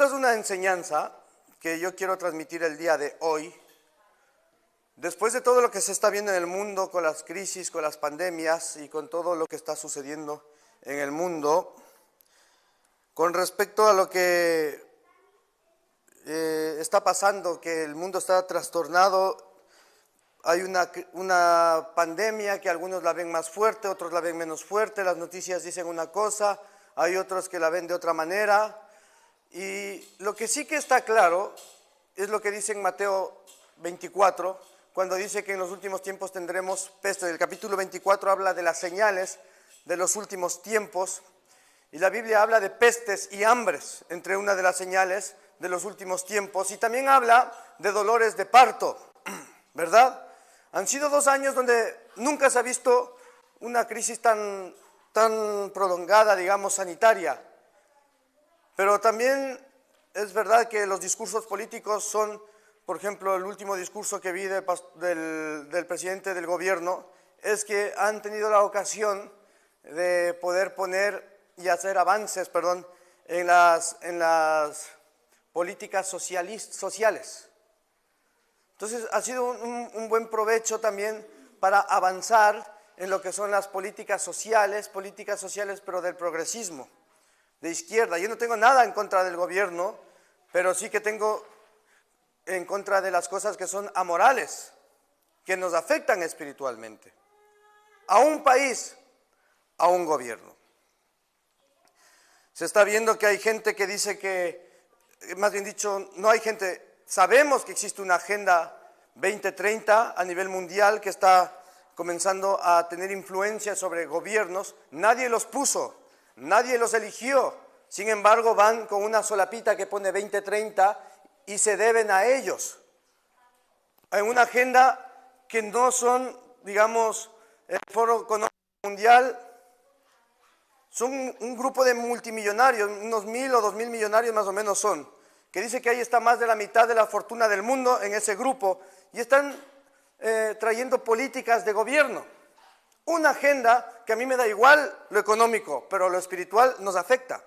esta es una enseñanza que yo quiero transmitir el día de hoy. Después de todo lo que se está viendo en el mundo, con las crisis, con las pandemias y con todo lo que está sucediendo en el mundo, con respecto a lo que está pasando, que el mundo está trastornado, hay una pandemia que algunos la ven más fuerte, otros la ven menos fuerte, las noticias dicen una cosa, hay otros que la ven de otra manera, y lo que sí que está claro es lo que dice en Mateo 24, cuando dice que en los últimos tiempos tendremos peste. El capítulo 24 habla de las señales de los últimos tiempos, y la Biblia habla de pestes y hambres entre una de las señales de los últimos tiempos, y también habla de dolores de parto, ¿verdad? Han sido 2 años donde nunca se ha visto una crisis tan prolongada, digamos, sanitaria. Pero también es verdad que los discursos políticos son, por ejemplo, el último discurso que vi del presidente del gobierno, es que han tenido la ocasión de poder poner y hacer avances, en las políticas sociales. Entonces ha sido un buen provecho también para avanzar en lo que son las políticas sociales pero del progresismo, de izquierda. Yo no tengo nada en contra del gobierno, pero sí que tengo en contra de las cosas que son amorales, que nos afectan espiritualmente, a un país, a un gobierno. Se está viendo que hay gente que dice que, más bien dicho, no hay gente, sabemos que existe una agenda 2030 a nivel mundial que está comenzando a tener influencia sobre gobiernos. Nadie los puso, nadie los eligió, sin embargo van con una solapita que pone 2030 y se deben a ellos. Hay una agenda que no son, digamos, el Foro Económico Mundial, son un grupo de multimillonarios, unos 1.000 o 2.000 millonarios más o menos son, que dice que ahí está más de la mitad de la fortuna del mundo en ese grupo, y están trayendo políticas de gobierno. Una agenda que a mí me da igual lo económico, pero lo espiritual nos afecta.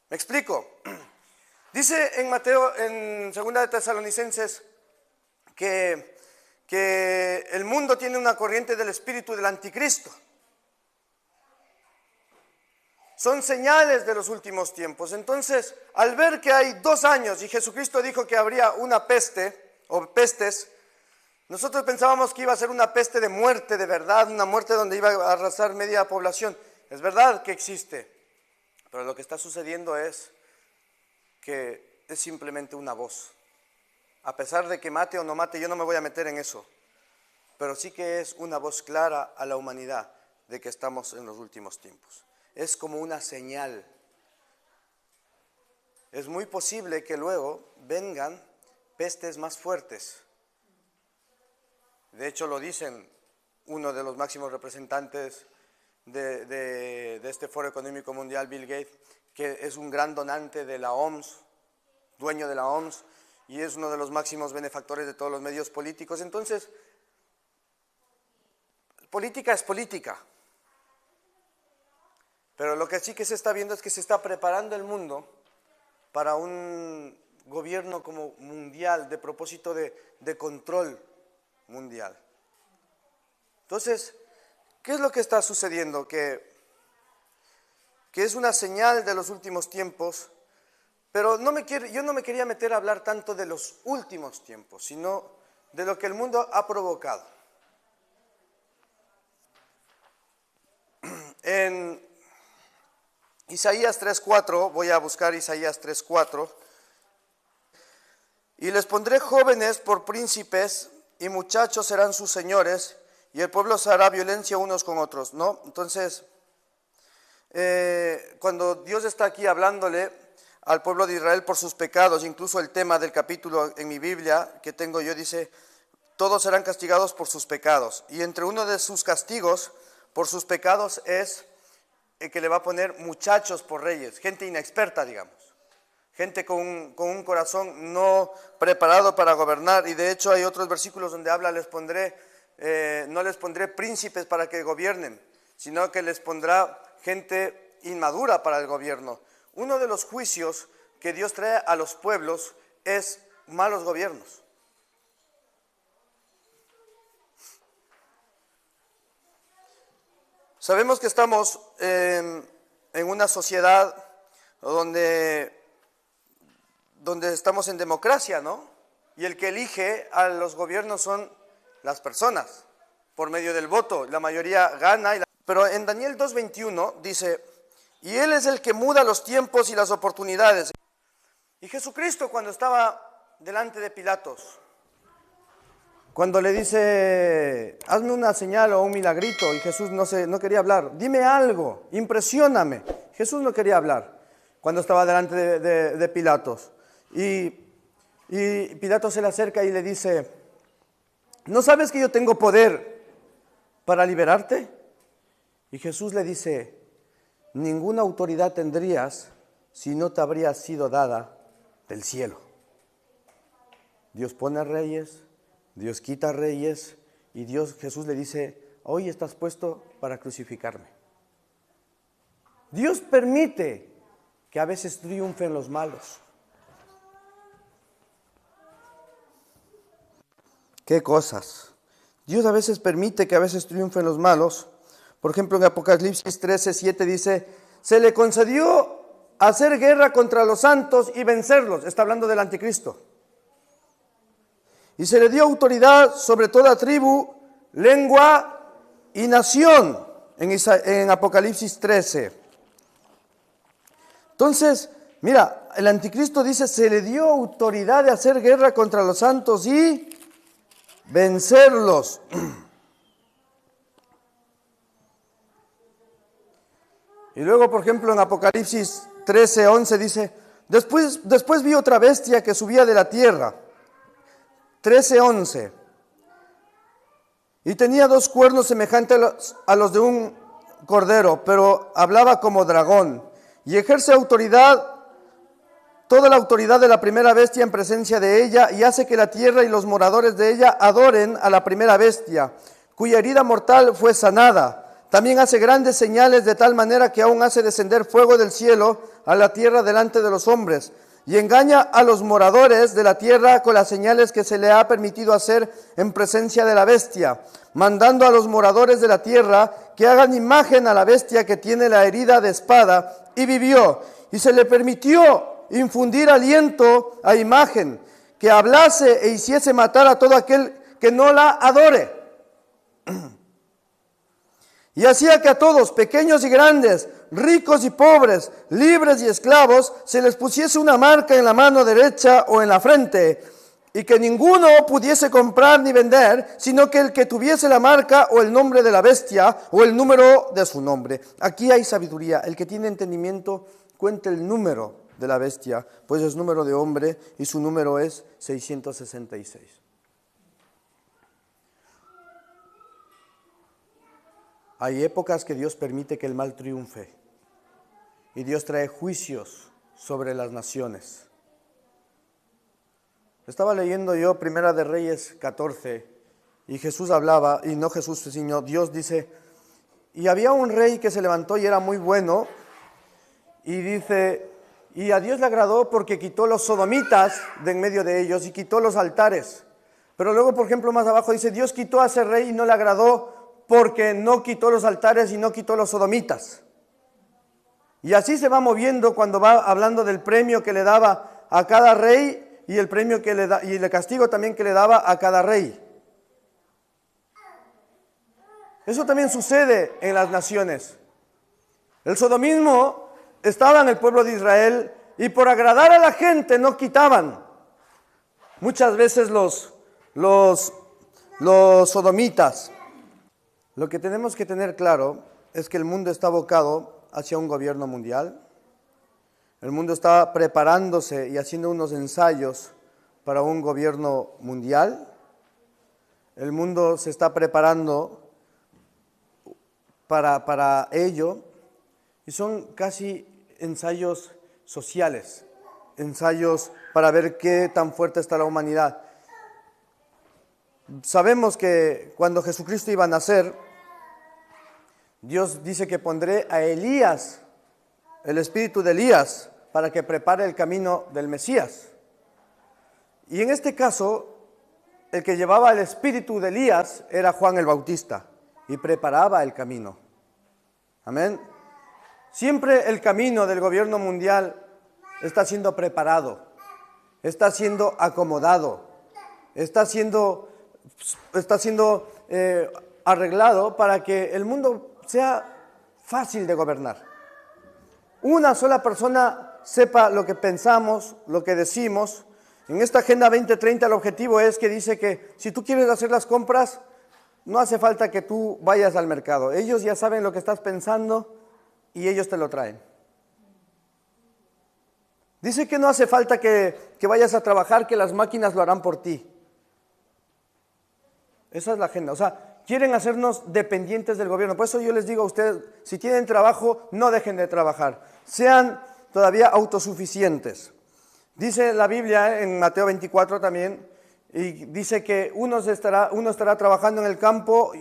¿Me explico? Dice en Mateo, en 2 de Tesalonicenses, que el mundo tiene una corriente del espíritu del anticristo. Son señales de los últimos tiempos. Entonces, al ver que hay 2 años y Jesucristo dijo que habría una peste o pestes, nosotros pensábamos que iba a ser una peste de muerte de verdad, una muerte donde iba a arrasar media población. Es verdad que existe, pero lo que está sucediendo es que es simplemente una voz. A pesar de que mate o no mate, yo no me voy a meter en eso, pero sí que es una voz clara a la humanidad de que estamos en los últimos tiempos. Es como una señal. Es muy posible que luego vengan pestes más fuertes. De hecho, lo dicen uno de los máximos representantes de este Foro Económico Mundial, Bill Gates, que es un gran donante de la OMS, dueño de la OMS, y es uno de los máximos benefactores de todos los medios políticos. Entonces, política es política. Pero lo que sí que se está viendo es que se está preparando el mundo para un gobierno como mundial, de propósito de control mundial. Entonces, ¿qué es lo que está sucediendo? Que es una señal de los últimos tiempos, pero yo no me quería meter a hablar tanto de los últimos tiempos, sino de lo que el mundo ha provocado. En Isaías 3:4, voy a buscar Isaías 3:4, y les pondré jóvenes por príncipes y muchachos serán sus señores, y el pueblo se hará violencia unos con otros, ¿no? Entonces, cuando Dios está aquí hablándole al pueblo de Israel por sus pecados, incluso el tema del capítulo en mi Biblia que tengo yo dice, todos serán castigados por sus pecados, y entre uno de sus castigos por sus pecados es que le va a poner muchachos por reyes, gente inexperta, digamos, gente con un corazón no preparado para gobernar. Y de hecho hay otros versículos donde habla, no les pondré príncipes para que gobiernen, sino que les pondrá gente inmadura para el gobierno. Uno de los juicios que Dios trae a los pueblos es malos gobiernos. Sabemos que estamos en una sociedad donde estamos en democracia, ¿no? Y el que elige a los gobiernos son las personas, por medio del voto. La mayoría gana. Pero en Daniel 2:21 dice, y Él es el que muda los tiempos y las oportunidades. Y Jesucristo, cuando estaba delante de Pilatos, cuando le dice, hazme una señal o un milagrito, y Jesús no quería hablar, dime algo, impresióname. Jesús no quería hablar cuando estaba delante de Pilatos. Y Pilatos se le acerca y le dice, ¿no sabes que yo tengo poder para liberarte? Y Jesús le dice, ninguna autoridad tendrías si no te habría sido dada del cielo. Dios pone reyes, Dios quita reyes, y Jesús le dice, hoy estás puesto para crucificarme. Dios permite que a veces triunfen los malos. ¿Qué cosas? Dios a veces permite que a veces triunfen los malos. Por ejemplo, en Apocalipsis 13:7 dice, se le concedió hacer guerra contra los santos y vencerlos. Está hablando del anticristo. Y se le dio autoridad sobre toda tribu, lengua y nación, en Apocalipsis 13. Entonces, mira, el anticristo dice, se le dio autoridad de hacer guerra contra los santos y vencerlos. Y luego, por ejemplo, en Apocalipsis 13:11 dice, después vi otra bestia que subía de la tierra. 13:11. Y tenía 2 cuernos semejantes a los de un cordero, pero hablaba como dragón. Y ejerce autoridad, toda la autoridad de la primera bestia en presencia de ella, y hace que la tierra y los moradores de ella adoren a la primera bestia, cuya herida mortal fue sanada. También hace grandes señales de tal manera que aún hace descender fuego del cielo a la tierra delante de los hombres. Y engaña a los moradores de la tierra con las señales que se le ha permitido hacer en presencia de la bestia, mandando a los moradores de la tierra que hagan imagen a la bestia que tiene la herida de espada, y vivió. Y se le permitió infundir aliento a imagen, que hablase e hiciese matar a todo aquel que no la adore. Y hacía que a todos, pequeños y grandes, ricos y pobres, libres y esclavos, se les pusiese una marca en la mano derecha o en la frente, y que ninguno pudiese comprar ni vender, sino que el que tuviese la marca o el nombre de la bestia o el número de su nombre. Aquí hay sabiduría. El que tiene entendimiento cuente el número de la bestia, pues es número de hombre y su número es 666. Hay épocas que Dios permite que el mal triunfe y Dios trae juicios sobre las naciones. Estaba leyendo yo Primera de Reyes 14 y Jesús hablaba, y no Jesús, sino Dios dice, y había un rey que se levantó y era muy bueno, y dice, y a Dios le agradó porque quitó los sodomitas de en medio de ellos y quitó los altares. Pero luego, por ejemplo, más abajo dice, Dios quitó a ese rey y no le agradó porque no quitó los altares y no quitó los sodomitas. Y así se va moviendo cuando va hablando del premio que le daba a cada rey y el premio que le da, y el castigo también que le daba a cada rey. Eso también sucede en las naciones. El sodomismo estaba en el pueblo de Israel y por agradar a la gente no quitaban. Muchas veces los sodomitas. Lo que tenemos que tener claro es que el mundo está abocado hacia un gobierno mundial. El mundo está preparándose y haciendo unos ensayos para un gobierno mundial. El mundo se está preparando para ello, y son casi ensayos sociales, ensayos para ver qué tan fuerte está la humanidad. Sabemos que cuando Jesucristo iba a nacer, Dios dice que pondré a Elías, el espíritu de Elías, para que prepare el camino del Mesías. Y en este caso, el que llevaba el espíritu de Elías era Juan el Bautista y preparaba el camino. Amén. Siempre el camino del gobierno mundial está siendo preparado, está siendo acomodado, está siendo arreglado para que el mundo sea fácil de gobernar. Una sola persona sepa lo que pensamos, lo que decimos. En esta Agenda 2030 el objetivo es que dice que si tú quieres hacer las compras, no hace falta que tú vayas al mercado. Ellos ya saben lo que estás pensando y ellos te lo traen. Dice que no hace falta que vayas a trabajar, que las máquinas lo harán por ti. Esa es la agenda. O sea, quieren hacernos dependientes del gobierno. Por eso yo les digo a ustedes, si tienen trabajo, no dejen de trabajar. Sean todavía autosuficientes. Dice la Biblia en Mateo 24 también, y dice que uno estará trabajando en el campo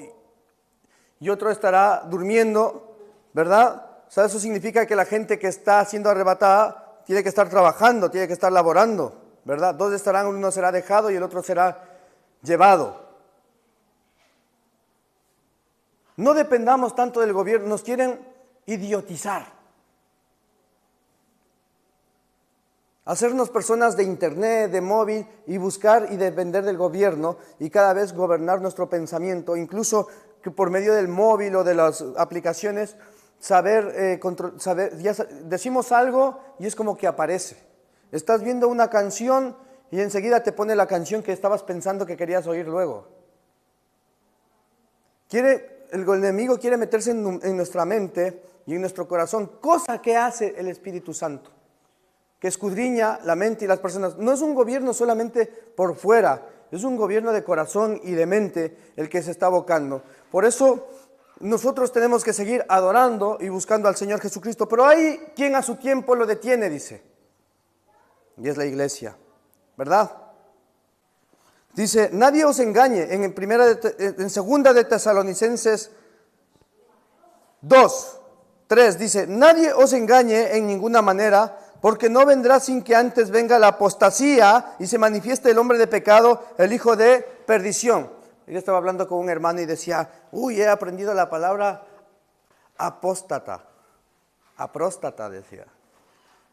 y otro estará durmiendo, ¿verdad? O sea, eso significa que la gente que está siendo arrebatada tiene que estar trabajando, tiene que estar laborando, ¿verdad? Dos estarán, uno será dejado y el otro será llevado. No dependamos tanto del gobierno, nos quieren idiotizar. Hacernos personas de internet, de móvil y buscar y depender del gobierno y cada vez gobernar nuestro pensamiento, incluso que por medio del móvil o de las aplicaciones decimos algo y es como que aparece. Estás viendo una canción y enseguida te pone la canción que estabas pensando que querías oír luego. El enemigo quiere meterse en nuestra mente y en nuestro corazón, cosa que hace el Espíritu Santo, que escudriña la mente y las personas. No es un gobierno solamente por fuera, es un gobierno de corazón y de mente el que se está abocando. Por eso nosotros tenemos que seguir adorando y buscando al Señor Jesucristo, pero hay quien a su tiempo lo detiene, dice, y es la iglesia, ¿verdad? Dice, nadie os engañe, en segunda de Tesalonicenses 2:3 dice, nadie os engañe en ninguna manera, porque no vendrá sin que antes venga la apostasía y se manifieste el hombre de pecado, el hijo de perdición. Yo estaba hablando con un hermano y decía, he aprendido la palabra apóstata. Apróstata, decía.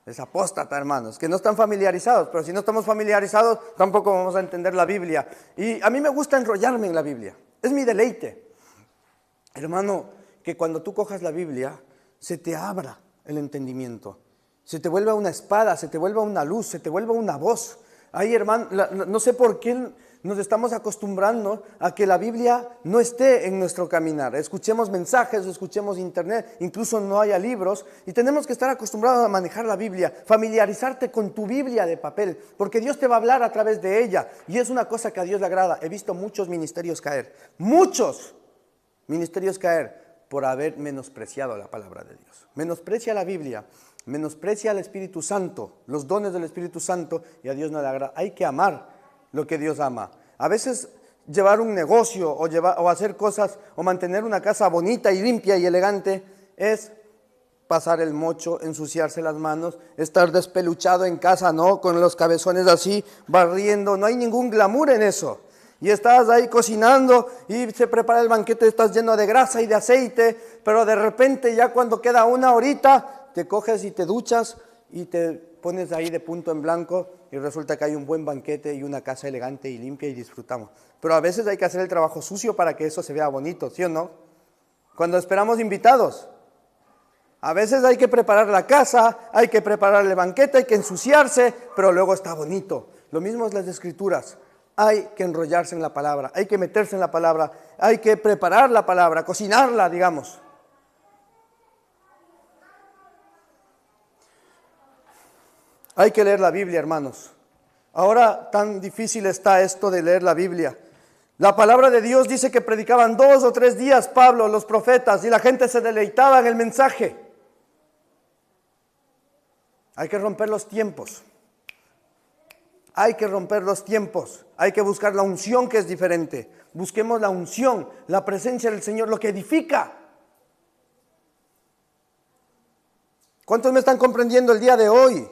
Es apóstata, hermanos, que no están familiarizados, pero si no estamos familiarizados, tampoco vamos a entender la Biblia. Y a mí me gusta enrollarme en la Biblia, es mi deleite. Hermano, que cuando tú cojas la Biblia, se te abra el entendimiento. Se te vuelva una espada, se te vuelva una luz, se te vuelva una voz. Ay, hermano, no sé por qué nos estamos acostumbrando a que la Biblia no esté en nuestro caminar. Escuchemos mensajes, escuchemos internet, incluso no haya libros. Y tenemos que estar acostumbrados a manejar la Biblia, familiarizarte con tu Biblia de papel, porque Dios te va a hablar a través de ella. Y es una cosa que a Dios le agrada. He visto muchos ministerios caer, por haber menospreciado la palabra de Dios. Menosprecia la Biblia, menosprecia al Espíritu Santo, los dones del Espíritu Santo, y a Dios no le agrada. Hay que amar lo que Dios ama. A veces llevar un negocio o hacer cosas o mantener una casa bonita y limpia y elegante es pasar el mocho, ensuciarse las manos, estar despeluchado en casa, ¿no? Con los cabezones así, barriendo. No hay ningún glamour en eso. Y estás ahí cocinando y se prepara el banquete, estás lleno de grasa y de aceite, pero de repente ya cuando queda una horita, te coges y te duchas y te pones ahí de punto en blanco y resulta que hay un buen banquete y una casa elegante y limpia y disfrutamos. Pero a veces hay que hacer el trabajo sucio para que eso se vea bonito, ¿sí o no? Cuando esperamos invitados, a veces hay que preparar la casa, hay que preparar el banquete, hay que ensuciarse, pero luego está bonito. Lo mismo es las Escrituras. Hay que enrollarse en la palabra, hay que meterse en la palabra, hay que preparar la palabra, cocinarla, digamos. Hay que leer la Biblia, hermanos. Ahora tan difícil está esto de leer la Biblia. La palabra de Dios dice que predicaban 2 o 3 días Pablo, los profetas, y la gente se deleitaba en el mensaje. Hay que romper los tiempos. Hay que romper los tiempos, hay que buscar la unción que es diferente. Busquemos la unción, la presencia del Señor, lo que edifica. ¿Cuántos me están comprendiendo el día de hoy?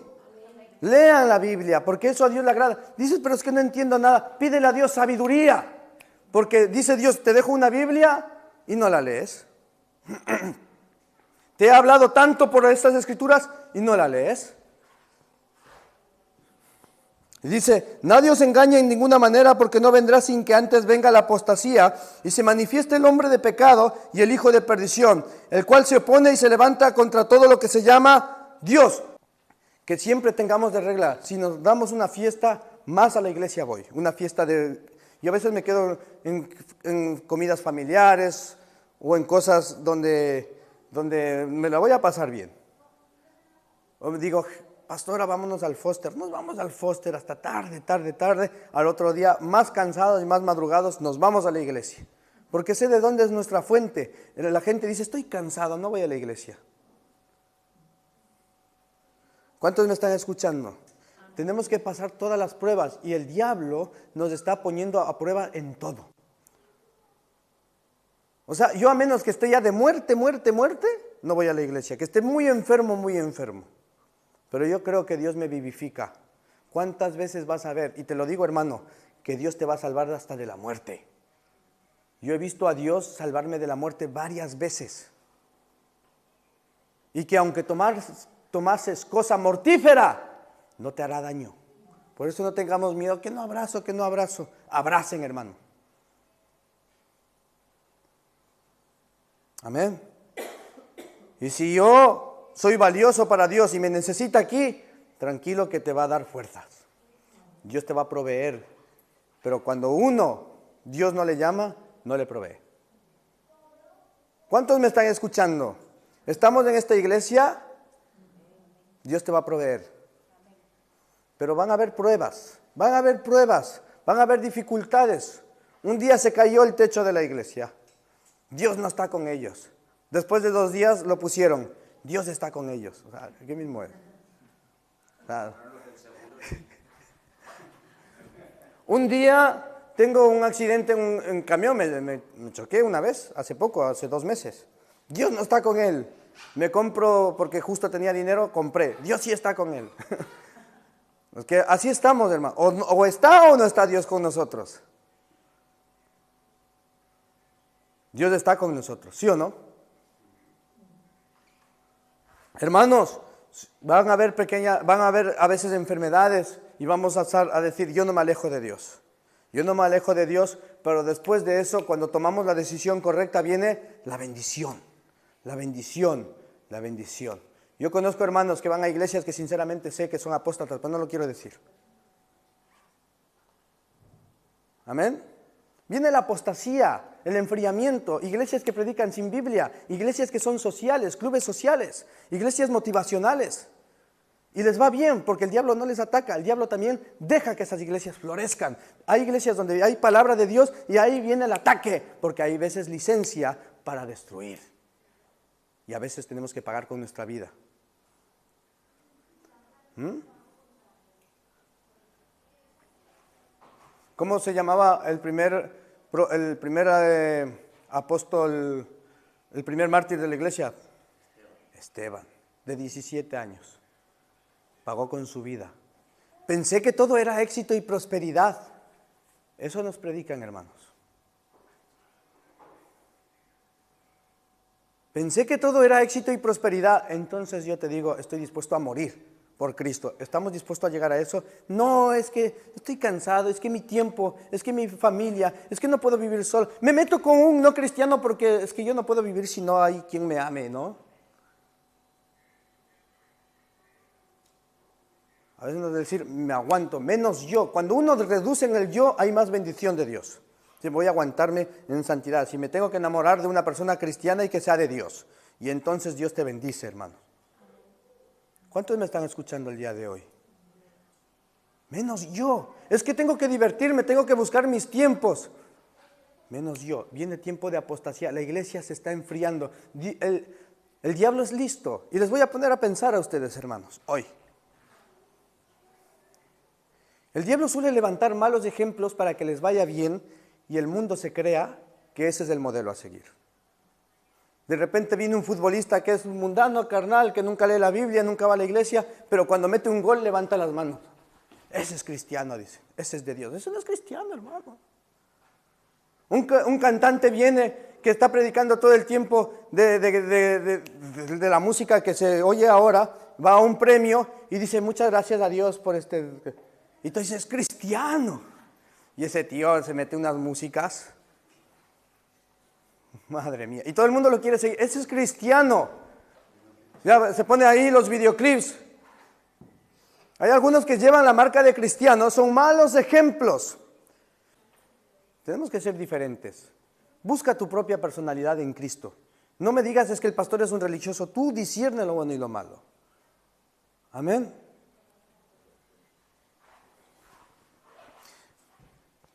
Lean la Biblia, porque eso a Dios le agrada. Dices, pero es que no entiendo nada. Pídele a Dios sabiduría, porque dice Dios, te dejo una Biblia y no la lees. Te he hablado tanto por estas escrituras y no la lees. Y dice, nadie os engaña en ninguna manera, porque no vendrá sin que antes venga la apostasía y se manifieste el hombre de pecado y el hijo de perdición, el cual se opone y se levanta contra todo lo que se llama Dios. Que siempre tengamos de regla, si nos damos una fiesta, más a la iglesia voy. Una fiesta de... Yo a veces me quedo en comidas familiares o en cosas donde me la voy a pasar bien. O me digo, pastora, vámonos al Foster. Nos vamos al Foster hasta tarde. Al otro día, más cansados y más madrugados, nos vamos a la iglesia. Porque sé de dónde es nuestra fuente. La gente dice, estoy cansado, no voy a la iglesia. ¿Cuántos me están escuchando? Tenemos que pasar todas las pruebas y el diablo nos está poniendo a prueba en todo. O sea, yo a menos que esté ya de muerte, no voy a la iglesia. Que esté muy enfermo. Pero yo creo que Dios me vivifica. ¿Cuántas veces vas a ver? Y te lo digo, hermano, que Dios te va a salvar hasta de la muerte. Yo he visto a Dios salvarme de la muerte varias veces. Y que aunque tomases cosa mortífera, no te hará daño. Por eso no tengamos miedo, que no abrazo. Abracen, hermano. Amén. Y si yo soy valioso para Dios y me necesita aquí, tranquilo que te va a dar fuerzas. Dios te va a proveer. Pero cuando Dios no le llama, no le provee. ¿Cuántos me están escuchando? Estamos en esta iglesia, Dios te va a proveer. Pero van a haber pruebas, van a haber dificultades. Un día se cayó el techo de la iglesia. Dios no está con ellos. Después de 2 días lo pusieron. Dios está con ellos. O sea, ¿qué mismo es? O sea, un día tengo un accidente en camión, me choqué una vez, hace 2 meses. Dios no está con él. Me compro, porque justo tenía dinero, compré. Dios sí está con él. Es que así estamos, hermano. O está o no está Dios con nosotros. Dios está con nosotros, ¿sí o no? Hermanos, van a haber a veces enfermedades y vamos a decir, yo no me alejo de Dios. Yo no me alejo de Dios, pero después de eso, cuando tomamos la decisión correcta, viene la bendición. La bendición. Yo conozco hermanos que van a iglesias que sinceramente sé que son apóstatas, pero no lo quiero decir. Amén. Viene la apostasía, el enfriamiento, iglesias que predican sin Biblia, iglesias que son sociales, clubes sociales, iglesias motivacionales. Y les va bien porque el diablo no les ataca, el diablo también deja que esas iglesias florezcan. Hay iglesias donde hay palabra de Dios y ahí viene el ataque, porque hay veces licencia para destruir. Y a veces tenemos que pagar con nuestra vida. ¿Cómo se llamaba el primer apóstol, el primer mártir de la iglesia? Esteban, de 17 años. Pagó con su vida. Pensé que todo era éxito y prosperidad. Eso nos predican, hermanos. Pensé que todo era éxito y prosperidad. Entonces yo te digo, estoy dispuesto a morir por Cristo. ¿Estamos dispuestos a llegar a eso? No, es que estoy cansado, es que mi tiempo, es que mi familia, es que no puedo vivir solo. Me meto con un no cristiano porque es que yo no puedo vivir si no hay quien me ame, ¿no? A veces nos decir, me aguanto, menos yo. Cuando uno reduce en el yo, hay más bendición de Dios. Si voy a aguantarme en santidad, si me tengo que enamorar de una persona cristiana y que sea de Dios. Y entonces Dios te bendice, hermano. ¿Cuántos me están escuchando el día de hoy? Menos yo. Es que tengo que divertirme, tengo que buscar mis tiempos. Menos yo. Viene tiempo de apostasía. La iglesia se está enfriando. El diablo es listo. Y les voy a poner a pensar a ustedes, hermanos, hoy. El diablo suele levantar malos ejemplos para que les vaya bien y el mundo se crea que ese es el modelo a seguir. De repente viene un futbolista que es mundano, carnal, que nunca lee la Biblia, nunca va a la iglesia, pero cuando mete un gol levanta las manos. Ese es cristiano, dice. Ese es de Dios. Ese no es cristiano, hermano. Un cantante viene que está predicando todo el tiempo de la música que se oye ahora, va a un premio y dice muchas gracias a Dios por este. Y entonces es cristiano. Y ese tío se mete unas músicas. Madre mía. Y todo el mundo lo quiere seguir. Ese es cristiano. Ya se pone ahí los videoclips. Hay algunos que llevan la marca de cristianos, son malos ejemplos. Tenemos que ser diferentes. Busca tu propia personalidad en Cristo. No me digas es que el pastor es un religioso. Tú discierne lo bueno y lo malo. Amén.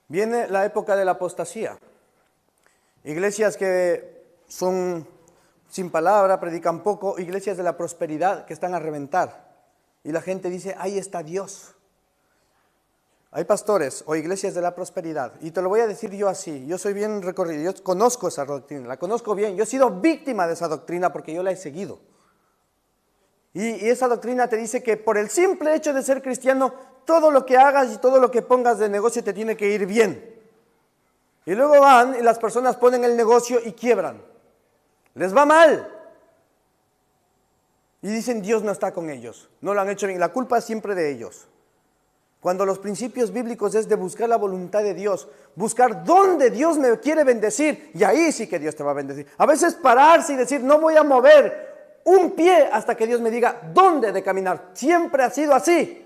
Viene la época de la apostasía. Iglesias que son sin palabra, predican poco. Iglesias de la prosperidad que están a reventar. Y la gente dice, ahí está Dios. Hay pastores o iglesias de la prosperidad. Y te lo voy a decir yo así. Yo soy bien recorrido. Yo conozco esa doctrina. La conozco bien. Yo he sido víctima de esa doctrina porque yo la he seguido. Y esa doctrina te dice que por el simple hecho de ser cristiano, todo lo que hagas y todo lo que pongas de negocio te tiene que ir bien. Y luego van y las personas ponen el negocio y quiebran. Les va mal. Y dicen Dios no está con ellos. No lo han hecho bien. La culpa es siempre de ellos. Cuando los principios bíblicos es de buscar la voluntad de Dios, buscar dónde Dios me quiere bendecir, y ahí sí que Dios te va a bendecir. A veces pararse y decir, no voy a mover un pie hasta que Dios me diga dónde de caminar. Siempre ha sido así.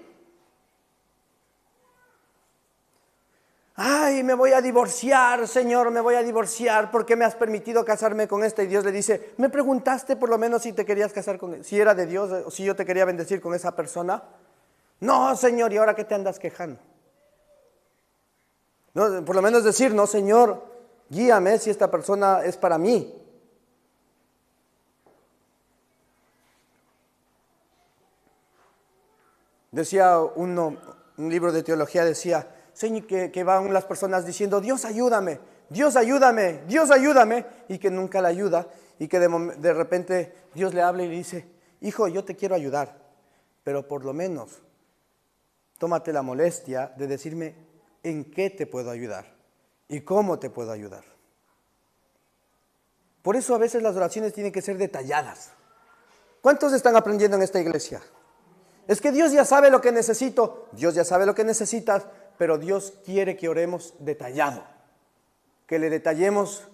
Ay, me voy a divorciar, Señor, me voy a divorciar. ¿Por qué me has permitido casarme con esta? Y Dios le dice, ¿me preguntaste por lo menos si te querías casar con él? Si era de Dios o si yo te quería bendecir con esa persona. No, Señor, ¿y ahora qué te andas quejando? No, por lo menos decir, no, Señor, guíame si esta persona es para mí. Decía un libro de teología, decía, Señor, que van las personas diciendo, Dios ayúdame, Dios ayúdame, Dios ayúdame, y que nunca le ayuda, y que de repente Dios le habla y le dice, hijo, yo te quiero ayudar, pero por lo menos tómate la molestia de decirme en qué te puedo ayudar y cómo te puedo ayudar. Por eso a veces las oraciones tienen que ser detalladas. ¿Cuántos están aprendiendo en esta iglesia? Es que Dios ya sabe lo que necesito, Dios ya sabe lo que necesitas, pero Dios quiere que oremos detallado, que le detallemos.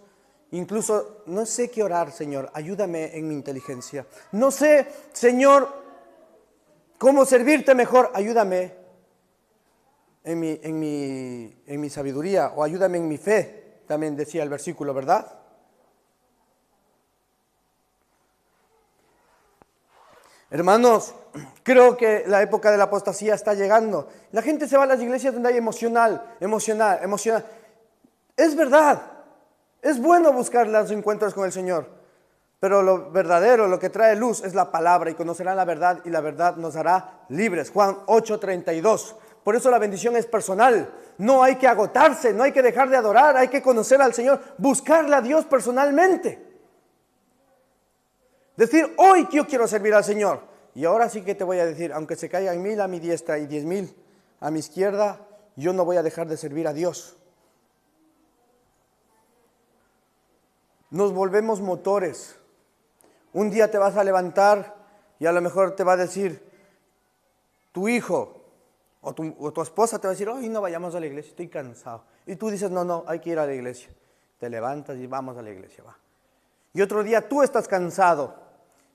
Incluso, no sé qué orar, Señor, ayúdame en mi inteligencia. No sé, Señor, cómo servirte mejor, ayúdame en mi sabiduría, o ayúdame en mi fe, también decía el versículo, ¿verdad? Hermanos, creo que la época de la apostasía está llegando. La gente se va a las iglesias donde hay emocional. Es verdad, es bueno buscar los encuentros con el Señor, pero lo verdadero, lo que trae luz es la palabra, y conocerán la verdad y la verdad nos hará libres. Juan 8:32. Por eso la bendición es personal. No hay que agotarse, no hay que dejar de adorar, hay que conocer al Señor, buscarle a Dios personalmente. Decir, hoy yo quiero servir al Señor. Y ahora sí que te voy a decir, aunque se caigan 1000 a mi diestra y 10,000 a mi izquierda, yo no voy a dejar de servir a Dios. Nos volvemos motores. Un día te vas a levantar y a lo mejor te va a decir tu hijo o tu esposa te va a decir, hoy no vayamos a la iglesia, estoy cansado. Y tú dices, no, hay que ir a la iglesia. Te levantas y vamos a la iglesia, va. Y otro día tú estás cansado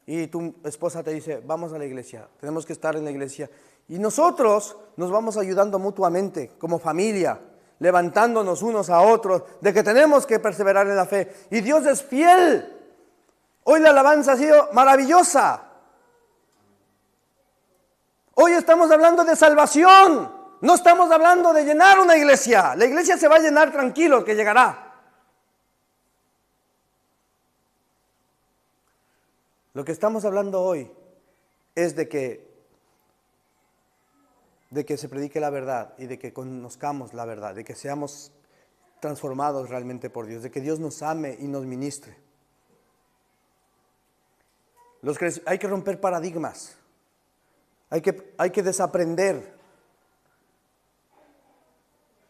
y tu esposa te dice, vamos a la iglesia, tenemos que estar en la iglesia. Y nosotros nos vamos ayudando mutuamente como familia, levantándonos unos a otros, de que tenemos que perseverar en la fe. Y Dios es fiel. Hoy la alabanza ha sido maravillosa. Hoy estamos hablando de salvación. No estamos hablando de llenar una iglesia. La iglesia se va a llenar tranquilo, que llegará. Lo que estamos hablando hoy es de que se predique la verdad y de que conozcamos la verdad, de que seamos transformados realmente por Dios, de que Dios nos ame y nos ministre. Hay que romper paradigmas. Hay que desaprender.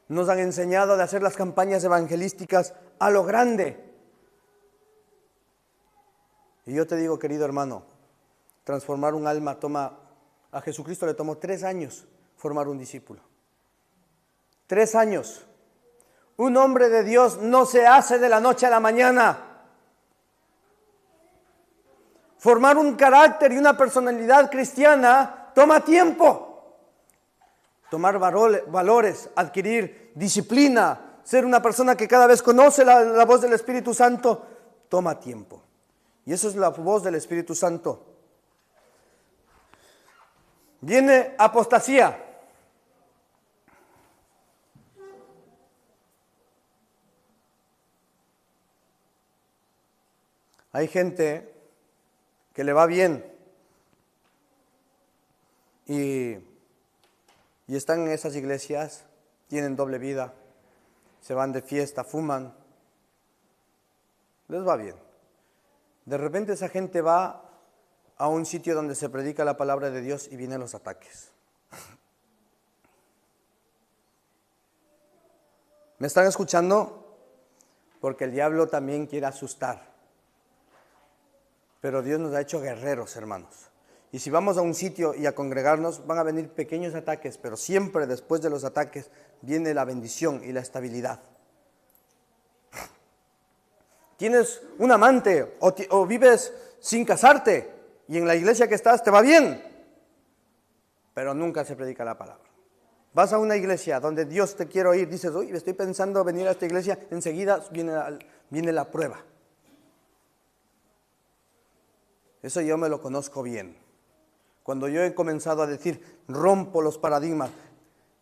Nos han enseñado de hacer las campañas evangelísticas a lo grande. Y yo te digo, querido hermano, transformar un alma a Jesucristo le tomó 3 años formar un discípulo. 3 años. Un hombre de Dios no se hace de la noche a la mañana. Formar un carácter y una personalidad cristiana toma tiempo. Tomar valores, adquirir disciplina, ser una persona que cada vez conoce la voz del Espíritu Santo, toma tiempo. Y eso es la voz del Espíritu Santo. Viene apostasía. Hay gente que le va bien y están en esas iglesias, tienen doble vida, se van de fiesta, fuman, les va bien. De repente esa gente va a un sitio donde se predica la palabra de Dios y vienen los ataques. ¿Me están escuchando? Porque el diablo también quiere asustar. Pero Dios nos ha hecho guerreros, hermanos. Y si vamos a un sitio y a congregarnos, van a venir pequeños ataques, pero siempre después de los ataques viene la bendición y la estabilidad. Tienes un amante o vives sin casarte y en la iglesia que estás te va bien, pero nunca se predica la palabra. Vas a una iglesia donde Dios te quiere oír, dices, uy, estoy pensando venir a esta iglesia, enseguida viene la prueba. Eso yo me lo conozco bien. Cuando yo he comenzado a decir, rompo los paradigmas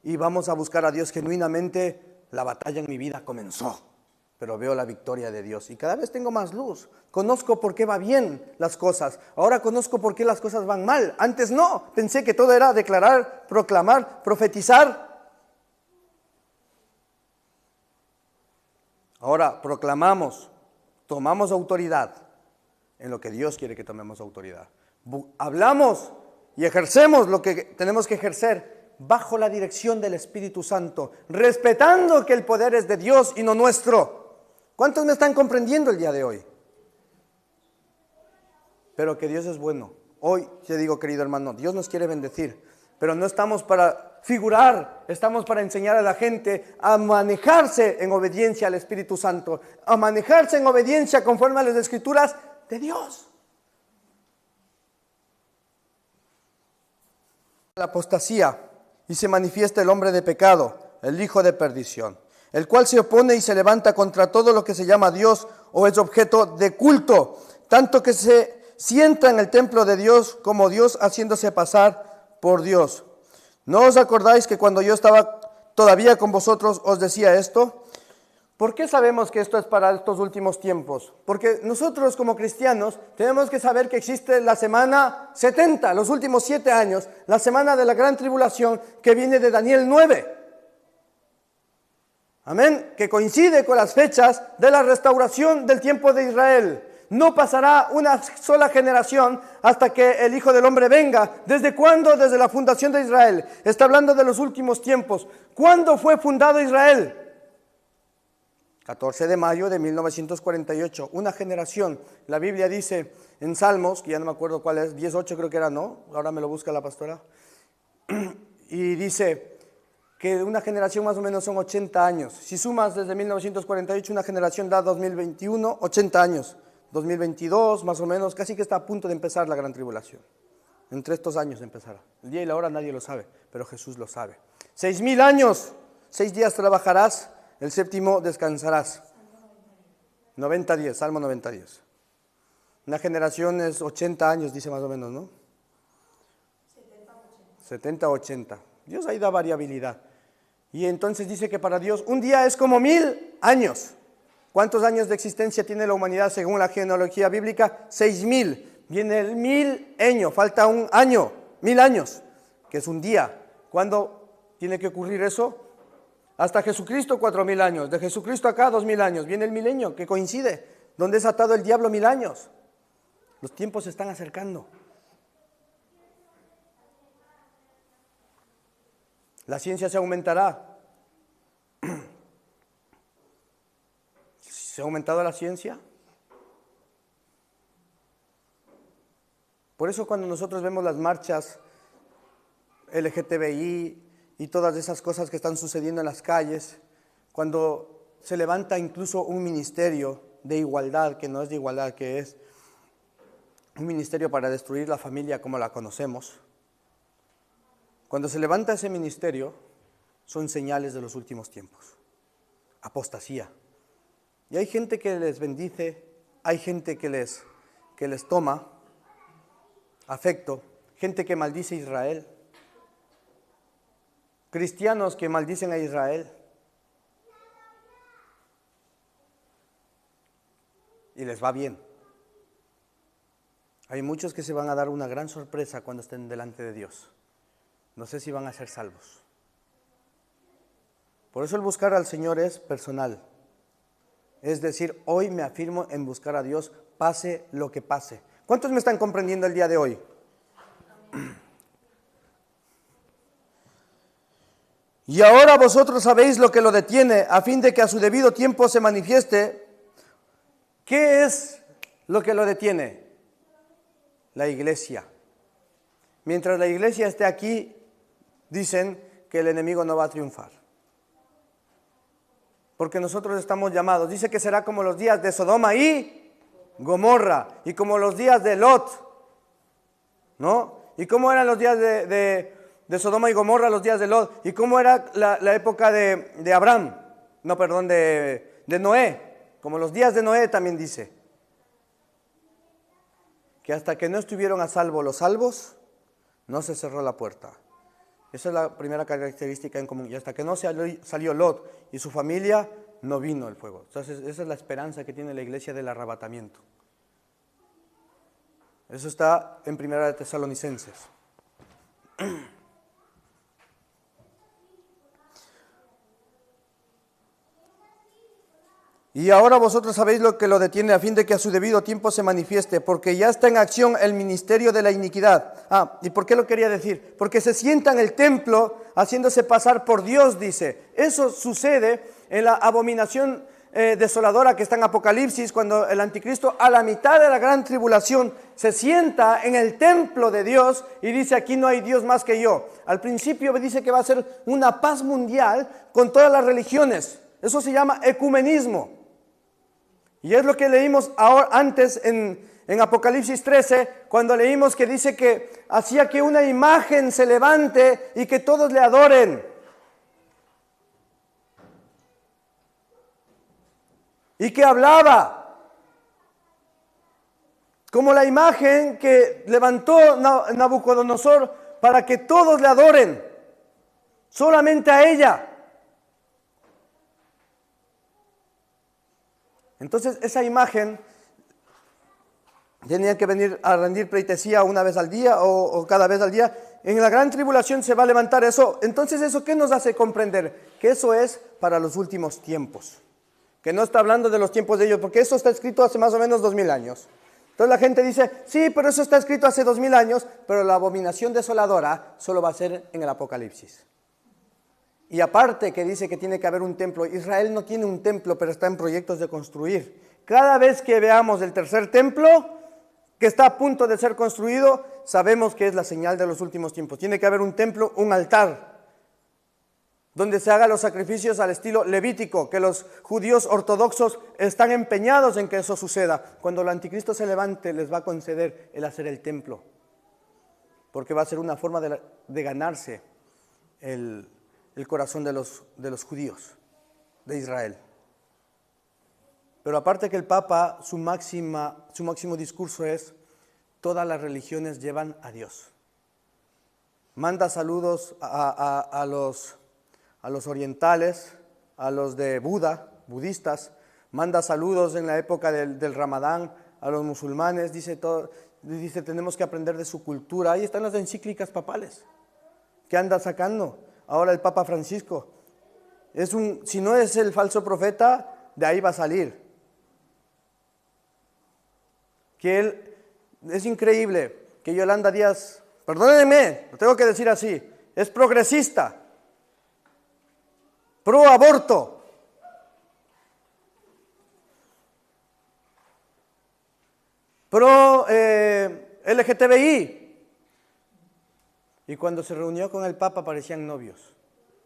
y vamos a buscar a Dios genuinamente, la batalla en mi vida comenzó. Pero veo la victoria de Dios y cada vez tengo más luz. Conozco por qué va bien las cosas. Ahora conozco por qué las cosas van mal. Antes no, pensé que todo era declarar, proclamar, profetizar. Ahora proclamamos, tomamos autoridad en lo que Dios quiere que tomemos autoridad. Hablamos y ejercemos lo que tenemos que ejercer bajo la dirección del Espíritu Santo, respetando que el poder es de Dios y no nuestro. ¿Cuántos me están comprendiendo el día de hoy? Pero que Dios es bueno. Hoy te digo, querido hermano, Dios nos quiere bendecir, pero no estamos para figurar, estamos para enseñar a la gente a manejarse en obediencia al Espíritu Santo, a manejarse en obediencia conforme a las Escrituras de Dios. La apostasía y se manifiesta el hombre de pecado, el hijo de perdición, el cual se opone y se levanta contra todo lo que se llama Dios o es objeto de culto, tanto que se sienta en el templo de Dios como Dios, haciéndose pasar por Dios. ¿No os acordáis que cuando yo estaba todavía con vosotros os decía esto? ¿Por qué sabemos que esto es para estos últimos tiempos? Porque nosotros como cristianos tenemos que saber que existe la semana 70, los últimos 7 años, la semana de la gran tribulación que viene de Daniel 9. Amén, que coincide con las fechas de la restauración del tiempo de Israel. No pasará una sola generación hasta que el Hijo del Hombre venga. ¿Desde cuándo? Desde la fundación de Israel. Está hablando de los últimos tiempos. ¿Cuándo fue fundado Israel? 14 de mayo de 1948. Una generación. La Biblia dice en Salmos, que ya no me acuerdo cuál es, 18 creo que era, ¿no? Ahora me lo busca la pastora. Y dice que una generación más o menos son 80 años. Si sumas desde 1948, una generación da 2021, 80 años. 2022, más o menos, casi que está a punto de empezar la gran tribulación. Entre estos años empezará. El día y la hora nadie lo sabe, pero Jesús lo sabe. 6,000 años, 6 días trabajarás, el séptimo descansarás. 90 días, Salmo 90 días. Una generación es 80 años, dice más o menos, ¿no? 70, 80. Dios ahí da variabilidad. Y entonces dice que para Dios un día es como 1000 años. ¿Cuántos años de existencia tiene la humanidad según la genealogía bíblica? 6,000. Viene el milenio, falta un año, 1000 años, que es un día. ¿Cuándo tiene que ocurrir eso? Hasta Jesucristo 4,000 años. De Jesucristo acá 2,000 años. Viene el milenio, que coincide, donde es atado el diablo 1000 años. Los tiempos se están acercando. La ciencia se aumentará. ¿Se ha aumentado la ciencia? Por eso cuando nosotros vemos las marchas LGTBI y todas esas cosas que están sucediendo en las calles, cuando se levanta incluso un ministerio de igualdad, que no es de igualdad, que es un ministerio para destruir la familia como la conocemos, cuando se levanta ese ministerio, son señales de los últimos tiempos. Apostasía. Y hay gente que les bendice, hay gente que les toma afecto, gente que maldice a Israel, cristianos que maldicen a Israel. Y les va bien. Hay muchos que se van a dar una gran sorpresa cuando estén delante de Dios. No sé si van a ser salvos. Por eso el buscar al Señor es personal. Es decir, hoy me afirmo en buscar a Dios, pase lo que pase. ¿Cuántos me están comprendiendo el día de hoy? Y ahora vosotros sabéis lo que lo detiene, a fin de que a su debido tiempo se manifieste. ¿Qué es lo que lo detiene? La iglesia. Mientras la iglesia esté aquí, dicen que el enemigo no va a triunfar. Porque nosotros estamos llamados. Dice que será como los días de Sodoma y Gomorra, y como los días de Lot, ¿no? ¿Y cómo eran los días de Sodoma y Gomorra, los días de Lot? ¿Y cómo era la época de Abraham? No, perdón, de Noé. Como los días de Noé también dice. Que hasta que no estuvieron a salvo los salvos, no se cerró la puerta. Esa es la primera característica en común. Y hasta que no salió Lot y su familia, no vino el fuego. Entonces, esa es la esperanza que tiene la iglesia del arrebatamiento. Eso está en Primera de Tesalonicenses. Y ahora vosotros sabéis lo que lo detiene, a fin de que a su debido tiempo se manifieste, porque ya está en acción el ministerio de la iniquidad. ¿Y por qué lo quería decir? Porque se sienta en el templo haciéndose pasar por Dios, dice. Eso sucede en la abominación desoladora que está en Apocalipsis, cuando el anticristo a la mitad de la gran tribulación se sienta en el templo de Dios y dice: aquí no hay Dios más que yo. Al principio dice que va a ser una paz mundial con todas las religiones. Eso se llama ecumenismo. Y es lo que leímos ahora, antes en Apocalipsis 13, cuando leímos que dice que hacía que una imagen se levante y que todos le adoren. Y que hablaba como la imagen que levantó Nabucodonosor para que todos le adoren, solamente a ella. Entonces esa imagen tenía que venir a rendir pleitesía una vez al día o cada vez al día. En la gran tribulación se va a levantar eso. Entonces, ¿eso qué nos hace comprender? Que eso es para los últimos tiempos. Que no está hablando de los tiempos de ellos, porque eso está escrito hace más o menos 2000 años. Entonces la gente dice: sí, pero eso está escrito hace 2000 años, pero la abominación desoladora solo va a ser en el Apocalipsis. Y aparte que dice que tiene que haber un templo. Israel no tiene un templo, pero está en proyectos de construir. Cada vez que veamos el tercer templo que está a punto de ser construido, sabemos que es la señal de los últimos tiempos. Tiene que haber un templo, un altar, donde se hagan los sacrificios al estilo levítico, que los judíos ortodoxos están empeñados en que eso suceda. Cuando el anticristo se levante, les va a conceder el hacer el templo, porque va a ser una forma de ganarse el corazón de los judíos de Israel. Pero aparte que el Papa, su máximo discurso es: todas las religiones llevan a Dios. Manda saludos a los orientales, a los de budistas, manda saludos en la época del Ramadán a los musulmanes, dice tenemos que aprender de su cultura. Ahí están las encíclicas papales que anda sacando ahora el Papa Francisco. Si no es el falso profeta, de ahí va a salir. Que él Es increíble que Yolanda Díaz, perdónenme, lo tengo que decir así, es progresista, pro aborto. Pro LGTBI. Y cuando se reunió con el Papa parecían novios,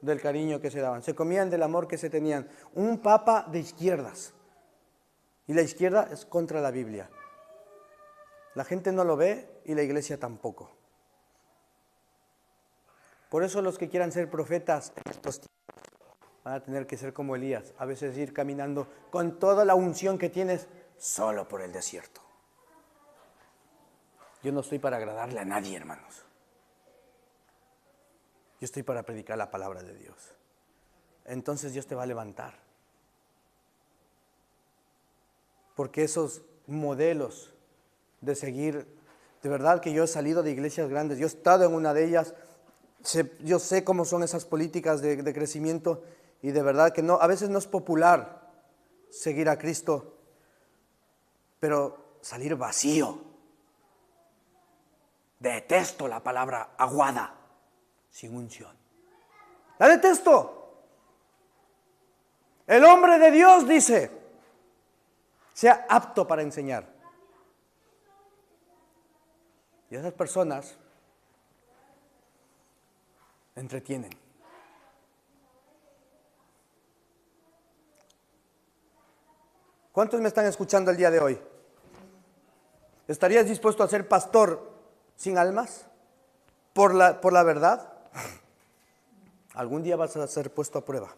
del cariño que se daban. Se comían del amor que se tenían. Un Papa de izquierdas. Y la izquierda es contra la Biblia. La gente no lo ve y la iglesia tampoco. Por eso los que quieran ser profetas en estos tiempos van a tener que ser como Elías. A veces ir caminando con toda la unción que tienes solo por el desierto. Yo no estoy para agradarle a nadie, hermanos. Yo estoy para predicar la palabra de Dios. Entonces Dios te va a levantar. Porque esos modelos de seguir, de verdad que yo he salido de iglesias grandes, yo he estado en una de ellas, yo sé cómo son esas políticas de crecimiento y de verdad que no, a veces no es popular seguir a Cristo, pero salir vacío. Detesto la palabra aguada, sin unción. La detesto. El hombre de Dios dice, sea apto para enseñar. Y esas personas entretienen. ¿Cuántos me están escuchando el día de hoy? ¿Estarías dispuesto a ser pastor sin almas? ¿Por la verdad? Algún día vas a ser puesto a prueba.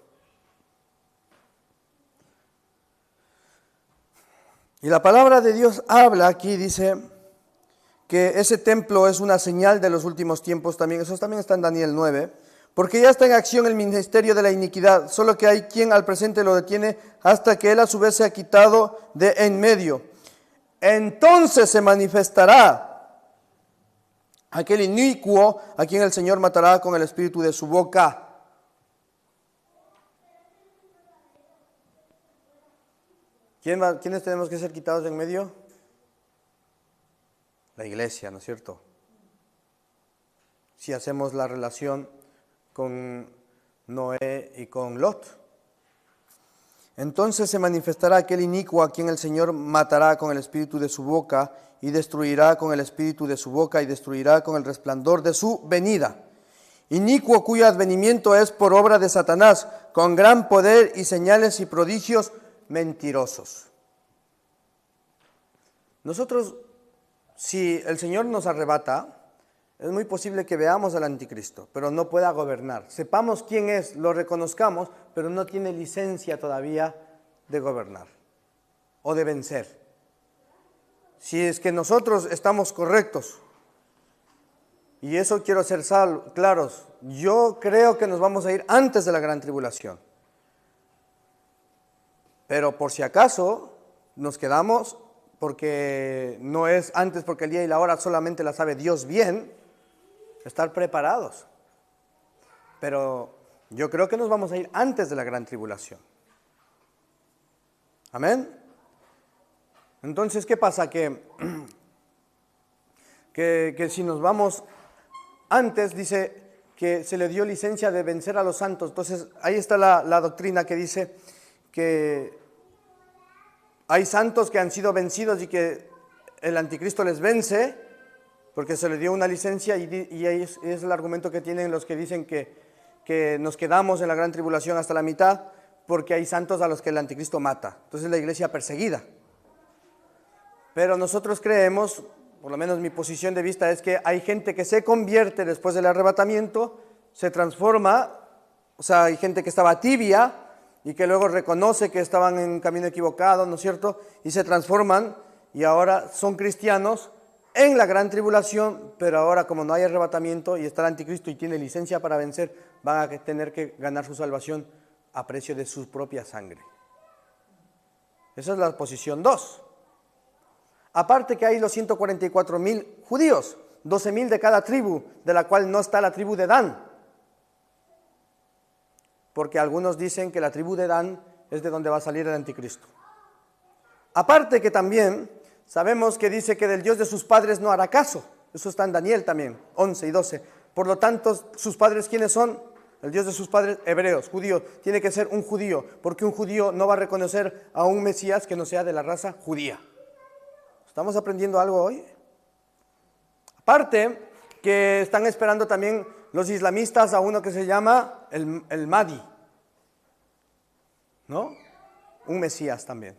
Y la palabra de Dios habla aquí, dice que ese templo es una señal de los últimos tiempos también. Eso también está en Daniel 9. Porque ya está en acción el ministerio de la iniquidad, solo que hay quien al presente lo detiene hasta que él a su vez se ha quitado de en medio. Entonces se manifestará aquel inicuo a quien el Señor matará con el espíritu de su boca. ¿Quiénes tenemos que ser quitados de en medio? La iglesia, ¿no es cierto? Si hacemos la relación con Noé y con Lot. Entonces se manifestará aquel inicuo a quien el Señor matará con el espíritu de su boca y destruirá con el espíritu de su boca y destruirá con el resplandor de su venida. Inicuo cuyo advenimiento es por obra de Satanás, con gran poder y señales y prodigios mentirosos. Nosotros, si el Señor nos arrebata, es muy posible que veamos al anticristo, pero no pueda gobernar. Sepamos quién es, lo reconozcamos, pero no tiene licencia todavía de gobernar o de vencer. Si es que nosotros estamos correctos, y eso quiero ser claros, yo creo que nos vamos a ir antes de la gran tribulación. Pero por si acaso nos quedamos, porque no es antes, porque el día y la hora solamente la sabe Dios bien, estar preparados. Pero yo creo que nos vamos a ir antes de la gran tribulación. Amén. Entonces, ¿qué pasa? Que si nos vamos antes, dice que se le dio licencia de vencer a los santos. Entonces, ahí está la doctrina que dice que hay santos que han sido vencidos y que el anticristo les vence, porque se le dio una licencia y ahí es el argumento que tienen los que dicen que nos quedamos en la gran tribulación hasta la mitad, porque hay santos a los que el anticristo mata. Entonces la iglesia perseguida. Pero nosotros creemos, por lo menos mi posición de vista es que hay gente que se convierte después del arrebatamiento, se transforma, o sea, hay gente que estaba tibia y que luego reconoce que estaban en camino equivocado, ¿no es cierto? Y se transforman y ahora son cristianos en la gran tribulación, pero ahora como no hay arrebatamiento y está el anticristo y tiene licencia para vencer, van a tener que ganar su salvación a precio de su propia sangre. Esa es la posición 2. Aparte que hay los 144,000 judíos, 12,000 de cada tribu, de la cual no está la tribu de Dan. Porque algunos dicen que la tribu de Dan es de donde va a salir el anticristo. Aparte que también Sabemos que dice que del Dios de sus padres no hará caso. Eso está en Daniel también, 11 y 12. Por lo tanto, ¿sus padres quiénes son? El Dios de sus padres, hebreos, judíos. Tiene que ser un judío, porque un judío no va a reconocer a un Mesías que no sea de la raza judía. ¿Estamos aprendiendo algo hoy? Aparte, que están esperando también los islamistas a uno que se llama el Mahdi, ¿no? Un Mesías también.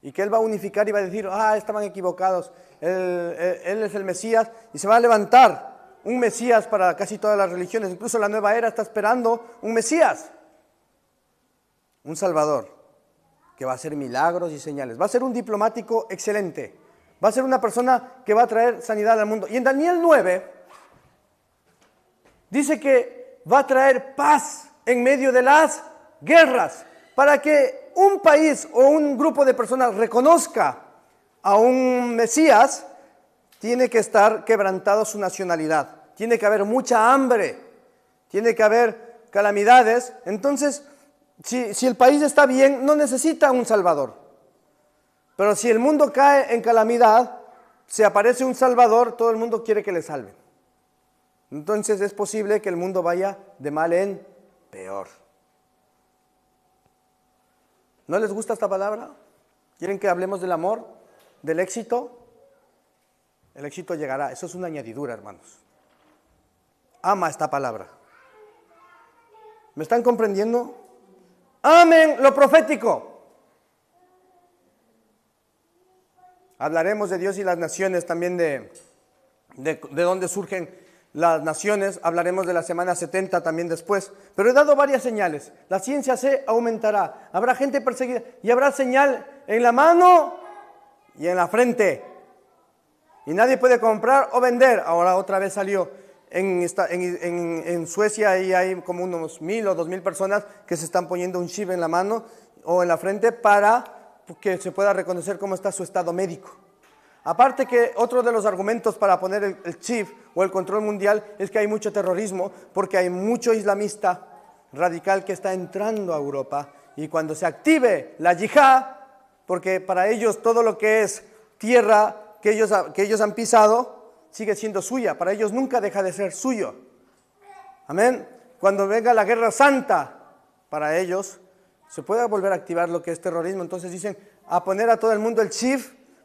Y que él va a unificar y va a decir, estaban equivocados, él es el Mesías, y se va a levantar un Mesías para casi todas las religiones. Incluso la nueva era está esperando un Mesías, un Salvador, que va a hacer milagros y señales. Va a ser un diplomático excelente. Va a ser una persona que va a traer sanidad al mundo. Y en Daniel 9 dice que va a traer paz en medio de las guerras, para que un país o un grupo de personas reconozca a un Mesías. Tiene que estar quebrantado su nacionalidad, tiene que haber mucha hambre, tiene que haber calamidades. Entonces, si el país está bien, no necesita un Salvador. Pero si el mundo cae en calamidad, se aparece un Salvador, todo el mundo quiere que le salven. Entonces es posible que el mundo vaya de mal en peor. ¿No les gusta esta palabra? ¿Quieren que hablemos del amor, del éxito? El éxito llegará, eso es una añadidura, hermanos. Ama esta palabra. ¿Me están comprendiendo? Amen lo profético. Hablaremos de Dios y las naciones, también de dónde surgen las naciones. Hablaremos de la semana 70 también después. Pero he dado varias señales. La ciencia se aumentará. Habrá gente perseguida y habrá señal en la mano y en la frente. Y nadie puede comprar o vender. Ahora otra vez salió en Suecia, y hay como unos 1,000 o 2,000 personas que se están poniendo un chip en la mano o en la frente para que se pueda reconocer cómo está su estado médico. Aparte que otro de los argumentos para poner el chip o el control mundial es que hay mucho terrorismo, porque hay mucho islamista radical que está entrando a Europa, y cuando se active la yihad, porque para ellos todo lo que es tierra que ellos han pisado sigue siendo suya, para ellos nunca deja de ser suyo. Amén. Cuando venga la guerra santa, para ellos se puede volver a activar lo que es terrorismo. Entonces dicen, a poner a todo el mundo el chip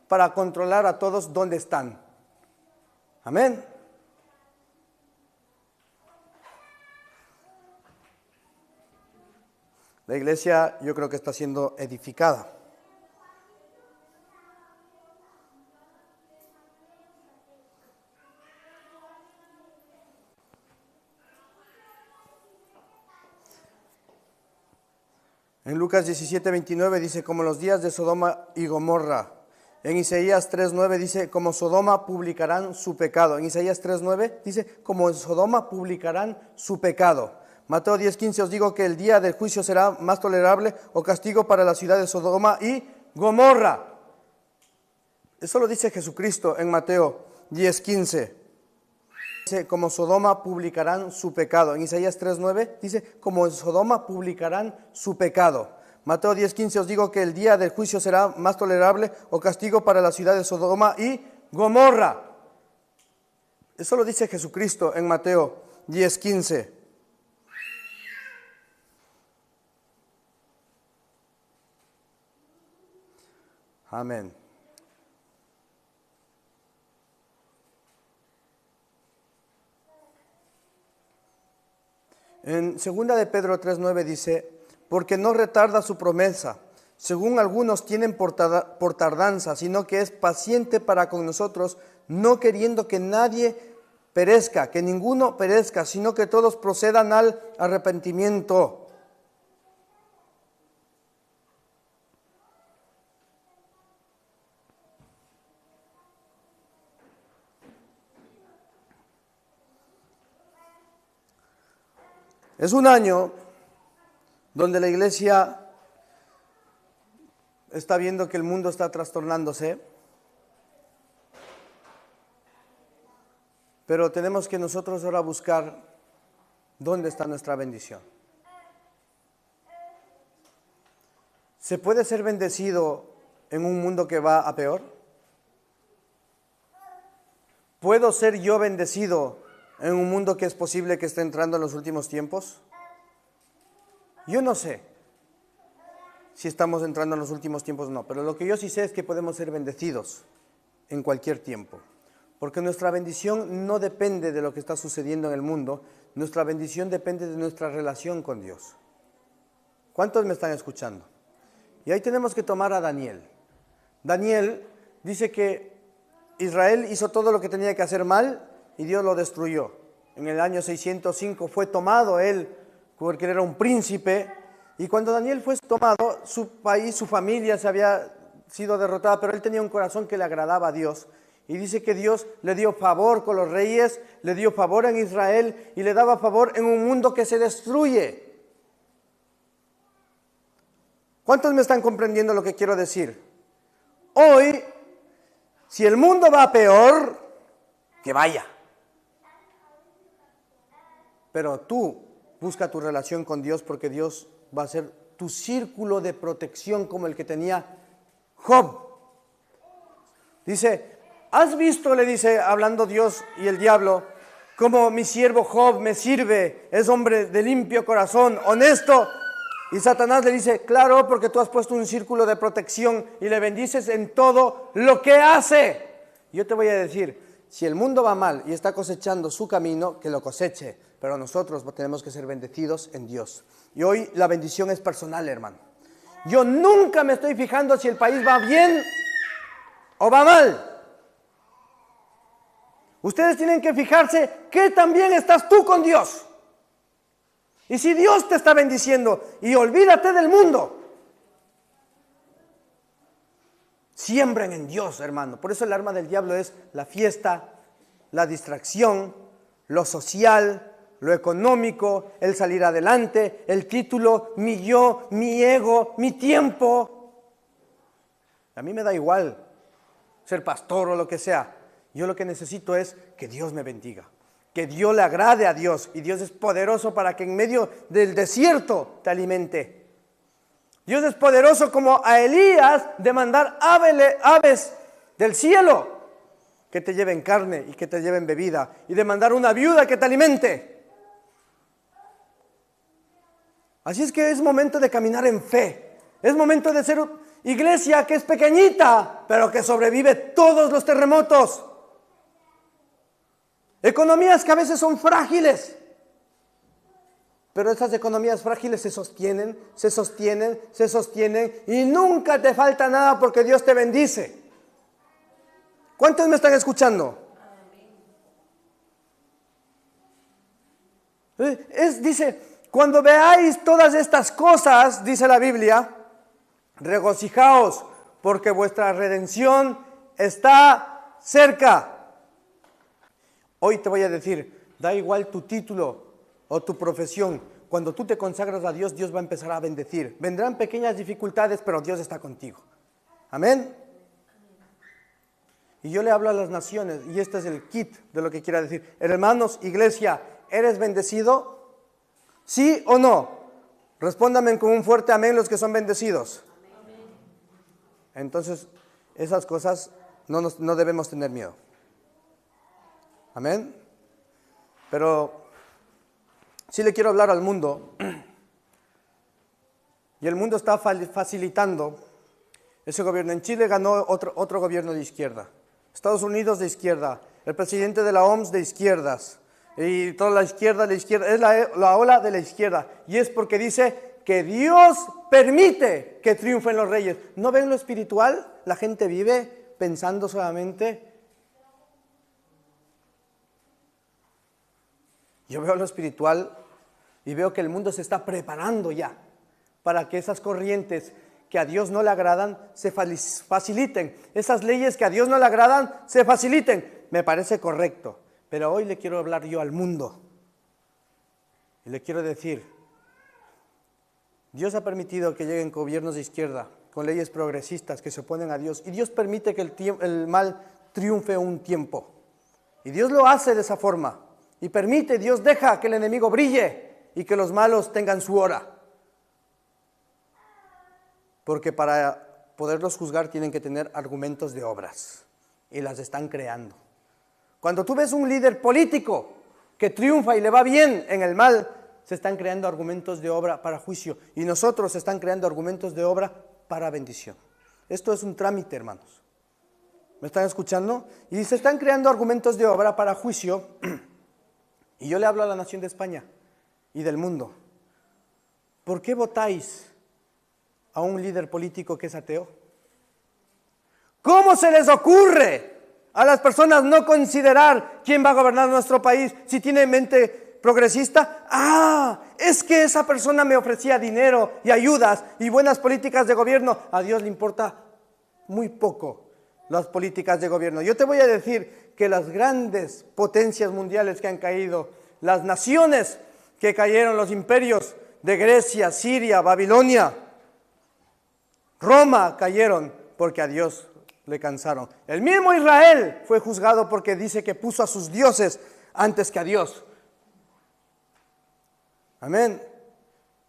para controlar a todos donde están. Amén. La iglesia, yo creo que está siendo edificada. En Lucas 17:29 dice, como los días de Sodoma y Gomorra. En Isaías 3:9 dice, como Sodoma publicarán su pecado. En Isaías 3:9 dice, como en Sodoma publicarán su pecado. Mateo 10:15, os digo que el día del juicio será más tolerable o castigo para la ciudad de Sodoma y Gomorra. Eso lo dice Jesucristo en Mateo 10:15. Dice, como Sodoma publicarán su pecado. En Isaías 3:9 dice, como en Sodoma publicarán su pecado. Mateo 10:15, os digo que el día del juicio será más tolerable o castigo para la ciudad de Sodoma y Gomorra. Eso lo dice Jesucristo en Mateo 10:15. Amén. En 2 de Pedro 3:9 dice, porque no retarda su promesa, según algunos tienen por tardanza, sino que es paciente para con nosotros, no queriendo que nadie perezca, que ninguno perezca, sino que todos procedan al arrepentimiento. Es un año donde la iglesia está viendo que el mundo está trastornándose, pero tenemos que nosotros ahora buscar dónde está nuestra bendición. ¿Se puede ser bendecido en un mundo que va a peor? ¿Puedo ser yo bendecido en un mundo que es posible que esté entrando en los últimos tiempos? Yo no sé si estamos entrando en los últimos tiempos o no, pero lo que yo sí sé es que podemos ser bendecidos en cualquier tiempo, porque nuestra bendición no depende de lo que está sucediendo en el mundo, nuestra bendición depende de nuestra relación con Dios. ¿Cuántos me están escuchando? Y ahí tenemos que tomar a Daniel. Daniel dice que Israel hizo todo lo que tenía que hacer mal y Dios lo destruyó. En el año 605 fue tomado él, porque era un príncipe, y cuando Daniel fue tomado, su país, su familia se había sido derrotada, pero él tenía un corazón que le agradaba a Dios. Y dice que Dios le dio favor con los reyes, le dio favor en Israel y le daba favor en un mundo que se destruye. ¿Cuántos me están comprendiendo lo que quiero decir? Hoy, si el mundo va peor, que vaya. Pero tú busca tu relación con Dios, porque Dios va a ser tu círculo de protección como el que tenía Job. Dice, ¿has visto, le dice, hablando Dios y el diablo, cómo mi siervo Job me sirve? Es hombre de limpio corazón, honesto. Y Satanás le dice, claro, porque tú has puesto un círculo de protección y le bendices en todo lo que hace. Yo te voy a decir, si el mundo va mal y está cosechando su camino, que lo coseche, pero nosotros tenemos que ser bendecidos en Dios. Y hoy la bendición es personal, hermano. Yo nunca me estoy fijando si el país va bien o va mal. Ustedes tienen que fijarse que también estás tú con Dios. Y si Dios te está bendiciendo, y olvídate del mundo. Siembren en Dios, hermano. Por eso el arma del diablo es la fiesta, la distracción, lo social, lo económico, el salir adelante, el título, mi yo, mi ego, mi tiempo. A mí me da igual ser pastor o lo que sea. Yo lo que necesito es que Dios me bendiga, que Dios le agrade a Dios, y Dios es poderoso para que en medio del desierto te alimente. Dios es poderoso como a Elías de mandar aves del cielo que te lleven carne y que te lleven bebida, y de mandar una viuda que te alimente. Así es que es momento de caminar en fe, es momento de ser iglesia que es pequeñita, pero que sobrevive todos los terremotos. Economías que a veces son frágiles, pero esas economías frágiles se sostienen, se sostienen, se sostienen, y nunca te falta nada porque Dios te bendice. ¿Cuántos me están escuchando? Dice, cuando veáis todas estas cosas, dice la Biblia, regocijaos, porque vuestra redención está cerca. Hoy te voy a decir, da igual tu título o tu profesión, cuando tú te consagras a Dios, Dios va a empezar a bendecir. Vendrán pequeñas dificultades, pero Dios está contigo. Amén. Y yo le hablo a las naciones, y este es el kit de lo que quiero decir. Hermanos, iglesia, ¿eres bendecido? ¿Sí o no? Respóndame con un fuerte amén los que son bendecidos. Amén. Entonces, esas cosas no debemos tener miedo. Amén. Pero sí le quiero hablar al mundo. Y el mundo está facilitando ese gobierno. En Chile ganó otro gobierno de izquierda. Estados Unidos de izquierda. El presidente de la OMS de izquierdas. Y toda la izquierda, es la ola de la izquierda. Y es porque dice que Dios permite que triunfen los reyes. ¿No ven lo espiritual? La gente vive pensando solamente. Yo veo lo espiritual y veo que el mundo se está preparando ya para que esas corrientes que a Dios no le agradan se faciliten. Esas leyes que a Dios no le agradan se faciliten. Me parece correcto. Pero hoy le quiero hablar yo al mundo. Y le quiero decir, Dios ha permitido que lleguen gobiernos de izquierda con leyes progresistas que se oponen a Dios. Y Dios permite que el mal triunfe un tiempo. Y Dios lo hace de esa forma. Y permite, Dios deja que el enemigo brille y que los malos tengan su hora. Porque para poderlos juzgar tienen que tener argumentos de obras. Y las están creando. Cuando tú ves un líder político que triunfa y le va bien en el mal, se están creando argumentos de obra para juicio y nosotros se están creando argumentos de obra para bendición. Esto es un trámite, hermanos. ¿Me están escuchando? Y se están creando argumentos de obra para juicio y yo le hablo a la nación de España y del mundo. ¿Por qué votáis a un líder político que es ateo? ¿Cómo se les ocurre a las personas no considerar quién va a gobernar nuestro país si tiene mente progresista? Es que esa persona me ofrecía dinero y ayudas y buenas políticas de gobierno. A Dios le importa muy poco las políticas de gobierno. Yo te voy a decir que las grandes potencias mundiales que han caído, las naciones que cayeron, los imperios de Grecia, Siria, Babilonia, Roma, cayeron porque a Dios le cansaron. El mismo Israel fue juzgado porque dice que puso a sus dioses antes que a Dios. Amén.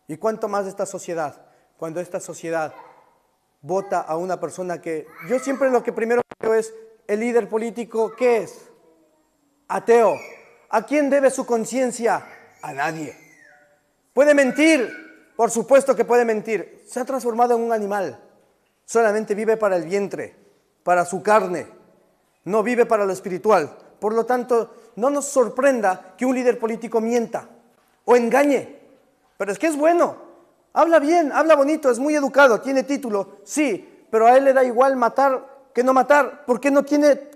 ¿Y cuánto más esta sociedad? Cuando esta sociedad vota a una persona que... Yo siempre lo que primero veo es el líder político, ¿qué es? Ateo. ¿A quién debe su conciencia? A nadie. ¿Puede mentir? Por supuesto que puede mentir. Se ha transformado en un animal. Solamente vive para el vientre, para su carne. No vive para lo espiritual. Por lo tanto, no nos sorprenda que un líder político mienta o engañe. Pero es que es bueno. Habla bien, habla bonito, es muy educado, tiene título, sí, pero a él le da igual matar que no matar, porque no tiene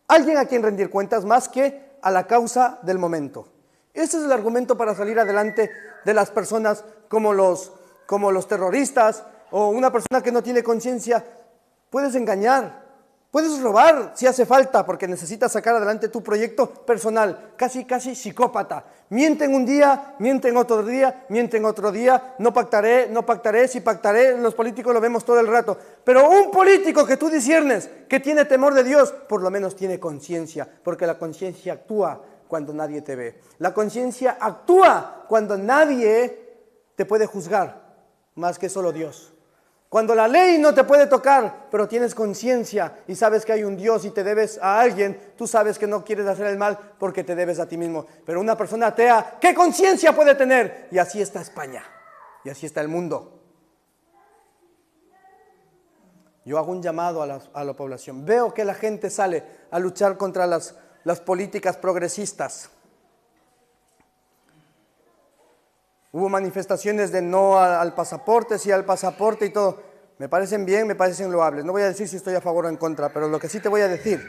alguien a quien rendir cuentas más que a la causa del momento. Ese es el argumento para salir adelante de las personas como los terroristas o una persona que no tiene conciencia. Puedes engañar, puedes robar si hace falta porque necesitas sacar adelante tu proyecto personal, casi psicópata. Mienten un día, mienten otro día, mienten otro día, no pactaré, si pactaré, los políticos lo vemos todo el rato. Pero un político que tú disiernes, que tiene temor de Dios, por lo menos tiene conciencia, porque la conciencia actúa cuando nadie te ve. La conciencia actúa cuando nadie te puede juzgar, más que solo Dios. Cuando la ley no te puede tocar, pero tienes conciencia y sabes que hay un Dios y te debes a alguien, tú sabes que no quieres hacer el mal porque te debes a ti mismo. Pero una persona atea, ¿qué conciencia puede tener? Y así está España, y así está el mundo. Yo hago un llamado a la población. Veo que la gente sale a luchar contra las políticas progresistas. Hubo manifestaciones de no al pasaporte, sí al pasaporte y todo. Me parecen bien, me parecen loables. No voy a decir si estoy a favor o en contra, pero lo que sí te voy a decir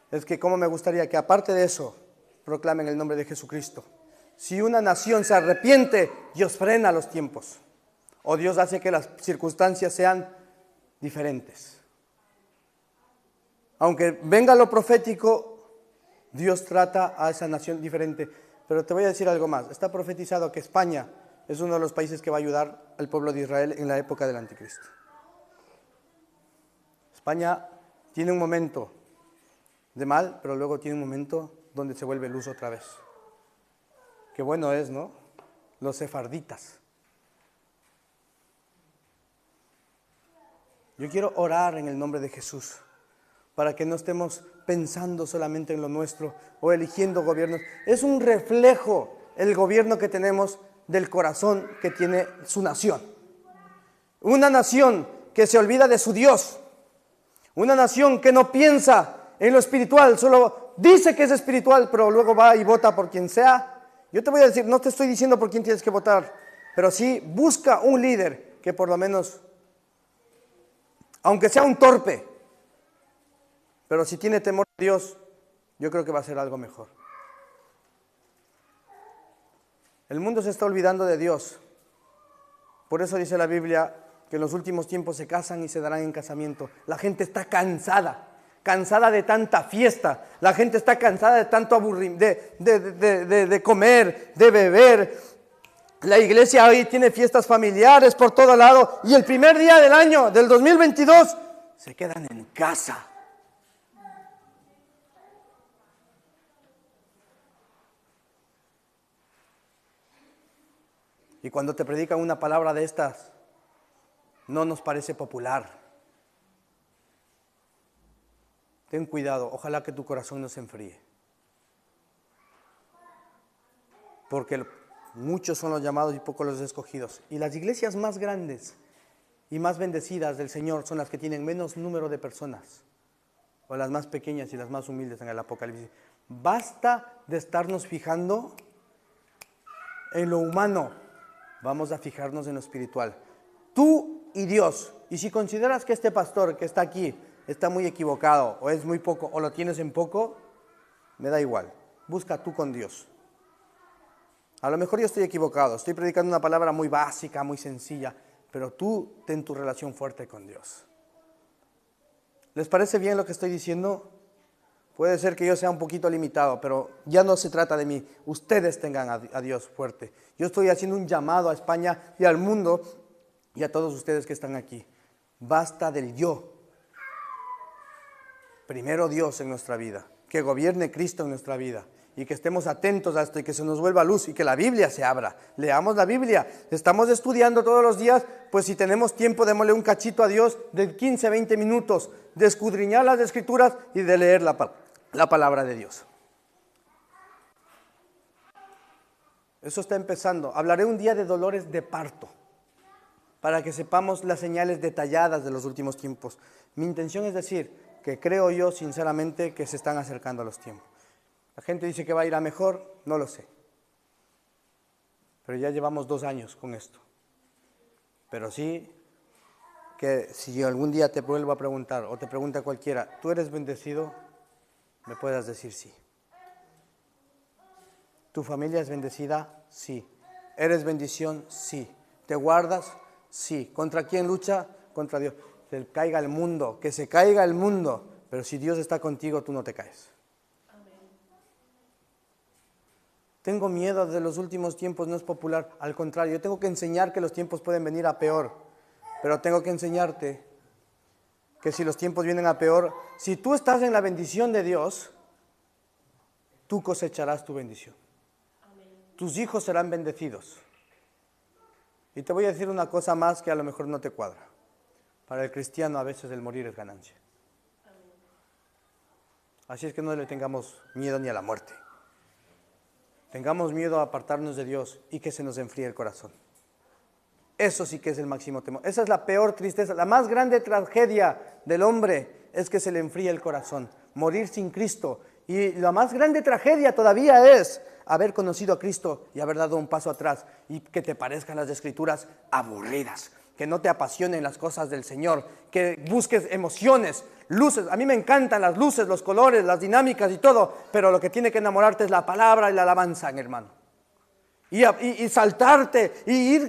es que cómo me gustaría que aparte de eso proclamen el nombre de Jesucristo. Si una nación se arrepiente, Dios frena los tiempos. O Dios hace que las circunstancias sean diferentes. Aunque venga lo profético, Dios trata a esa nación diferente. Pero te voy a decir algo más. Está profetizado que España es uno de los países que va a ayudar al pueblo de Israel en la época del anticristo. España tiene un momento de mal, pero luego tiene un momento donde se vuelve luz otra vez. Qué bueno es, ¿no? Los sefarditas. Yo quiero orar en el nombre de Jesús para que no estemos pensando solamente en lo nuestro o eligiendo gobiernos. Es un reflejo el gobierno que tenemos del corazón que tiene su nación. Una nación que se olvida de su Dios. Una nación que no piensa en lo espiritual, solo dice que es espiritual, pero luego va y vota por quien sea. Yo te voy a decir, no te estoy diciendo por quién tienes que votar, pero sí busca un líder que por lo menos, aunque sea un torpe, pero si tiene temor a Dios, yo creo que va a ser algo mejor. El mundo se está olvidando de Dios. Por eso dice la Biblia que en los últimos tiempos se casan y se darán en casamiento. La gente está cansada de tanta fiesta. La gente está cansada de tanto aburrimiento, de comer, de beber. La iglesia hoy tiene fiestas familiares por todo lado y el primer día del año, del 2022, se quedan en casa. Y cuando te predican una palabra de estas, no nos parece popular. ten cuidado, ojalá que tu corazón no se enfríe. Porque muchos son los llamados y pocos los escogidos. Y las iglesias más grandes y más bendecidas del Señor son las que tienen menos número de personas, o las más pequeñas y las más humildes en el Apocalipsis. Basta de estarnos fijando en lo humano, vamos a fijarnos en lo espiritual. Tú y Dios. Y si consideras que este pastor que está aquí está muy equivocado, o es muy poco, o lo tienes en poco, me da igual. Busca tú con Dios. A lo mejor yo estoy equivocado, estoy predicando una palabra muy básica, muy sencilla, pero tú ten tu relación fuerte con Dios. ¿Les parece bien lo que estoy diciendo? Puede ser que yo sea un poquito limitado, pero ya no se trata de mí. Ustedes tengan a Dios fuerte. Yo estoy haciendo un llamado a España y al mundo y a todos ustedes que están aquí. Basta del yo. Primero Dios en nuestra vida. Que gobierne Cristo en nuestra vida. Y que estemos atentos a esto y que se nos vuelva luz y que la Biblia se abra. Leamos la Biblia. Estamos estudiando todos los días, pues si tenemos tiempo, démosle un cachito a Dios de 15, 20 minutos de escudriñar las Escrituras y de leer la palabra de Dios. Eso está empezando. Hablaré un día de dolores de parto, para que sepamos las señales detalladas de los últimos tiempos. Mi intención es decir que creo yo sinceramente que se están acercando a los tiempos. La gente dice que va a ir a mejor, no lo sé. Pero ya llevamos 2 años con esto. Pero sí que si algún día te vuelvo a preguntar, o te pregunta cualquiera, ¿tú eres bendecido? Me puedas decir sí. ¿Tu familia es bendecida? Sí. ¿Eres bendición? Sí. ¿Te guardas? Sí. ¿Contra quién lucha? Contra Dios. Que caiga el mundo, que se caiga el mundo. Pero si Dios está contigo, tú no te caes. Tengo miedo de los últimos tiempos, no es popular. Al contrario, yo tengo que enseñar que los tiempos pueden venir a peor. Pero tengo que enseñarte que si los tiempos vienen a peor, si tú estás en la bendición de Dios, tú cosecharás tu bendición. Tus hijos serán bendecidos. Y te voy a decir una cosa más que a lo mejor no te cuadra. Para el cristiano a veces el morir es ganancia. Así es que no le tengamos miedo ni a la muerte. Tengamos miedo a apartarnos de Dios y que se nos enfríe el corazón. Eso sí que es el máximo temor. Esa es la peor tristeza. La más grande tragedia del hombre es que se le enfríe el corazón. Morir sin Cristo. Y la más grande tragedia todavía es haber conocido a Cristo y haber dado un paso atrás y que te parezcan las Escrituras aburridas. Que no te apasionen las cosas del Señor. Que busques emociones, luces. A mí me encantan las luces, los colores, las dinámicas y todo. Pero lo que tiene que enamorarte es la palabra y la alabanza, hermano. Y saltarte y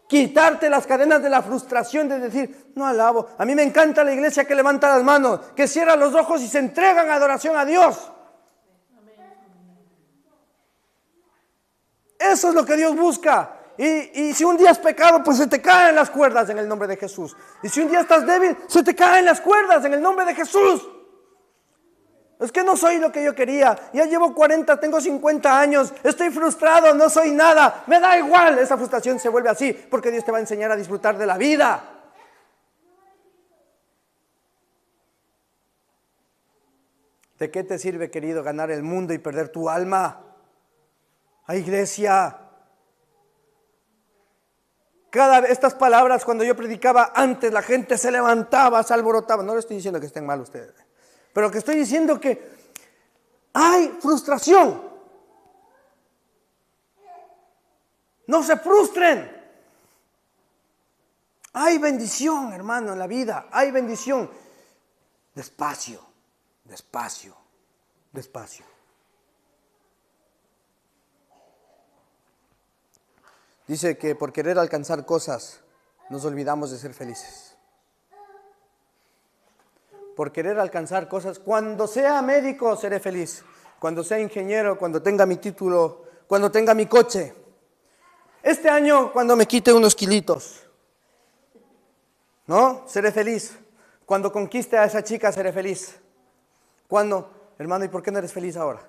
quitarte las cadenas de la frustración de decir, no alabo. A mí me encanta la iglesia que levanta las manos, que cierra los ojos y se entregan a adoración a Dios. Eso es lo que Dios busca. Y si un día has pecado, pues se te caen las cuerdas en el nombre de Jesús. Y si un día estás débil, se te caen las cuerdas en el nombre de Jesús. Es que no soy lo que yo quería. Ya llevo 40, tengo 50 años. Estoy frustrado, no soy nada. Me da igual. Esa frustración se vuelve así porque Dios te va a enseñar a disfrutar de la vida. ¿De qué te sirve, querido, ganar el mundo y perder tu alma? ¡A iglesia! Estas palabras cuando yo predicaba antes, la gente se levantaba, se alborotaba. No le estoy diciendo que estén mal ustedes, pero que estoy diciendo que hay frustración. No se frustren. Hay bendición, hermano, en la vida. Hay bendición. Despacio, despacio, despacio. Dice que por querer alcanzar cosas nos olvidamos de ser felices. Por querer alcanzar cosas, cuando sea médico seré feliz, cuando sea ingeniero, cuando tenga mi título, cuando tenga mi coche. Este año cuando me quite unos kilitos, ¿no? Seré feliz. Cuando conquiste a esa chica seré feliz. Cuando, hermano, ¿y por qué no eres feliz ahora?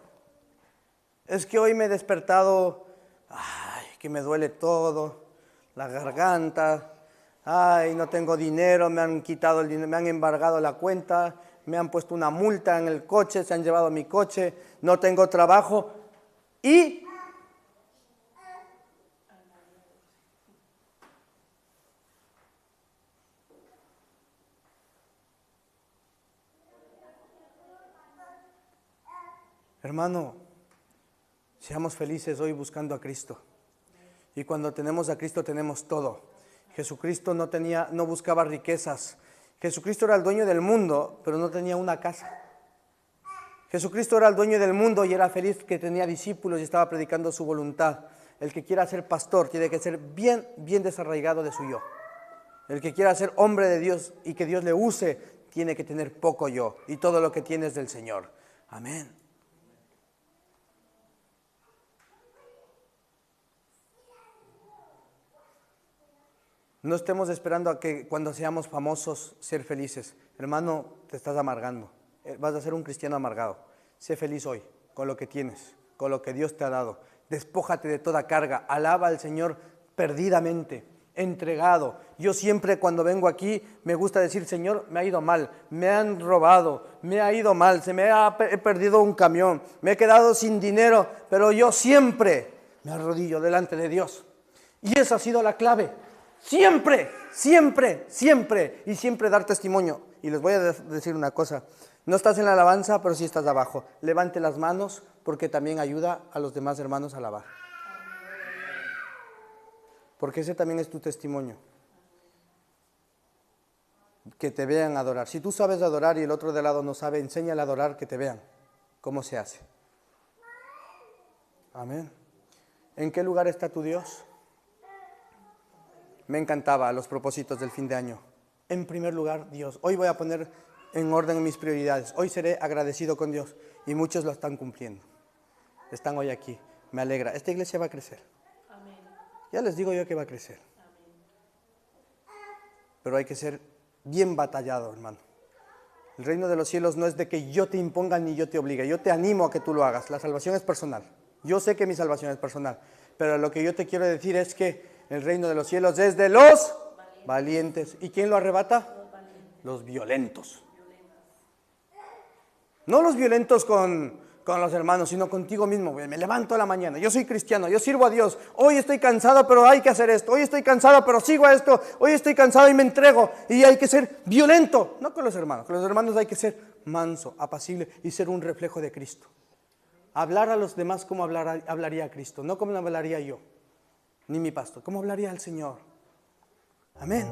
Es que hoy me he despertado, que me duele todo, la garganta, no tengo dinero, me han quitado el dinero, me han embargado la cuenta, me han puesto una multa en el coche, se han llevado mi coche, no tengo trabajo y hermano, seamos felices hoy buscando a Cristo. Y cuando tenemos a Cristo tenemos todo. Jesucristo no buscaba riquezas. Jesucristo era el dueño del mundo, pero no tenía una casa. Jesucristo era el dueño del mundo y era feliz que tenía discípulos y estaba predicando su voluntad. El que quiera ser pastor tiene que ser bien desarraigado de su yo. El que quiera ser hombre de Dios y que Dios le use, tiene que tener poco yo. Y todo lo que tiene es del Señor. Amén. No estemos esperando a que cuando seamos famosos ser felices. Hermano, te estás amargando. Vas a ser un cristiano amargado. Sé feliz hoy con lo que tienes, con lo que Dios te ha dado. Despójate de toda carga. Alaba al Señor perdidamente, entregado. Yo siempre cuando vengo aquí me gusta decir, Señor, me ha ido mal, me han robado, me ha ido mal, he perdido un camión, me he quedado sin dinero, pero yo siempre me arrodillo delante de Dios. Y esa ha sido la clave. Siempre, siempre, siempre, y siempre dar testimonio. Y les voy a decir una cosa, no estás en la alabanza, pero sí estás abajo. Levante las manos, porque también ayuda a los demás hermanos a alabar. Porque ese también es tu testimonio. Que te vean adorar. Si tú sabes adorar y el otro de lado no sabe, enséñale a adorar, que te vean cómo se hace. Amén. ¿En qué lugar está tu Dios? Me encantaba los propósitos del fin de año. En primer lugar, Dios. Hoy voy a poner en orden mis prioridades. Hoy seré agradecido con Dios. Y muchos lo están cumpliendo. Están hoy aquí. Me alegra. Esta iglesia va a crecer. Amén. Ya les digo yo que va a crecer. Amén. Pero hay que ser bien batallado, hermano. El reino de los cielos no es de que yo te imponga ni yo te obligue. Yo te animo a que tú lo hagas. La salvación es personal. Yo sé que mi salvación es personal. Pero lo que yo te quiero decir es que el reino de los cielos es de los valientes. ¿Y quién lo arrebata? Los violentos. No los violentos con los hermanos, sino contigo mismo. Me levanto a la mañana, yo soy cristiano, yo sirvo a Dios. Hoy estoy cansado, pero hay que hacer esto. Hoy estoy cansado, pero sigo a esto. Hoy estoy cansado y me entrego. Y hay que ser violento. No con los hermanos hay que ser manso, apacible y ser un reflejo de Cristo. Hablar a los demás como hablaría Cristo, no como hablaría yo. Ni mi pastor, ¿cómo hablaría el Señor? Amén.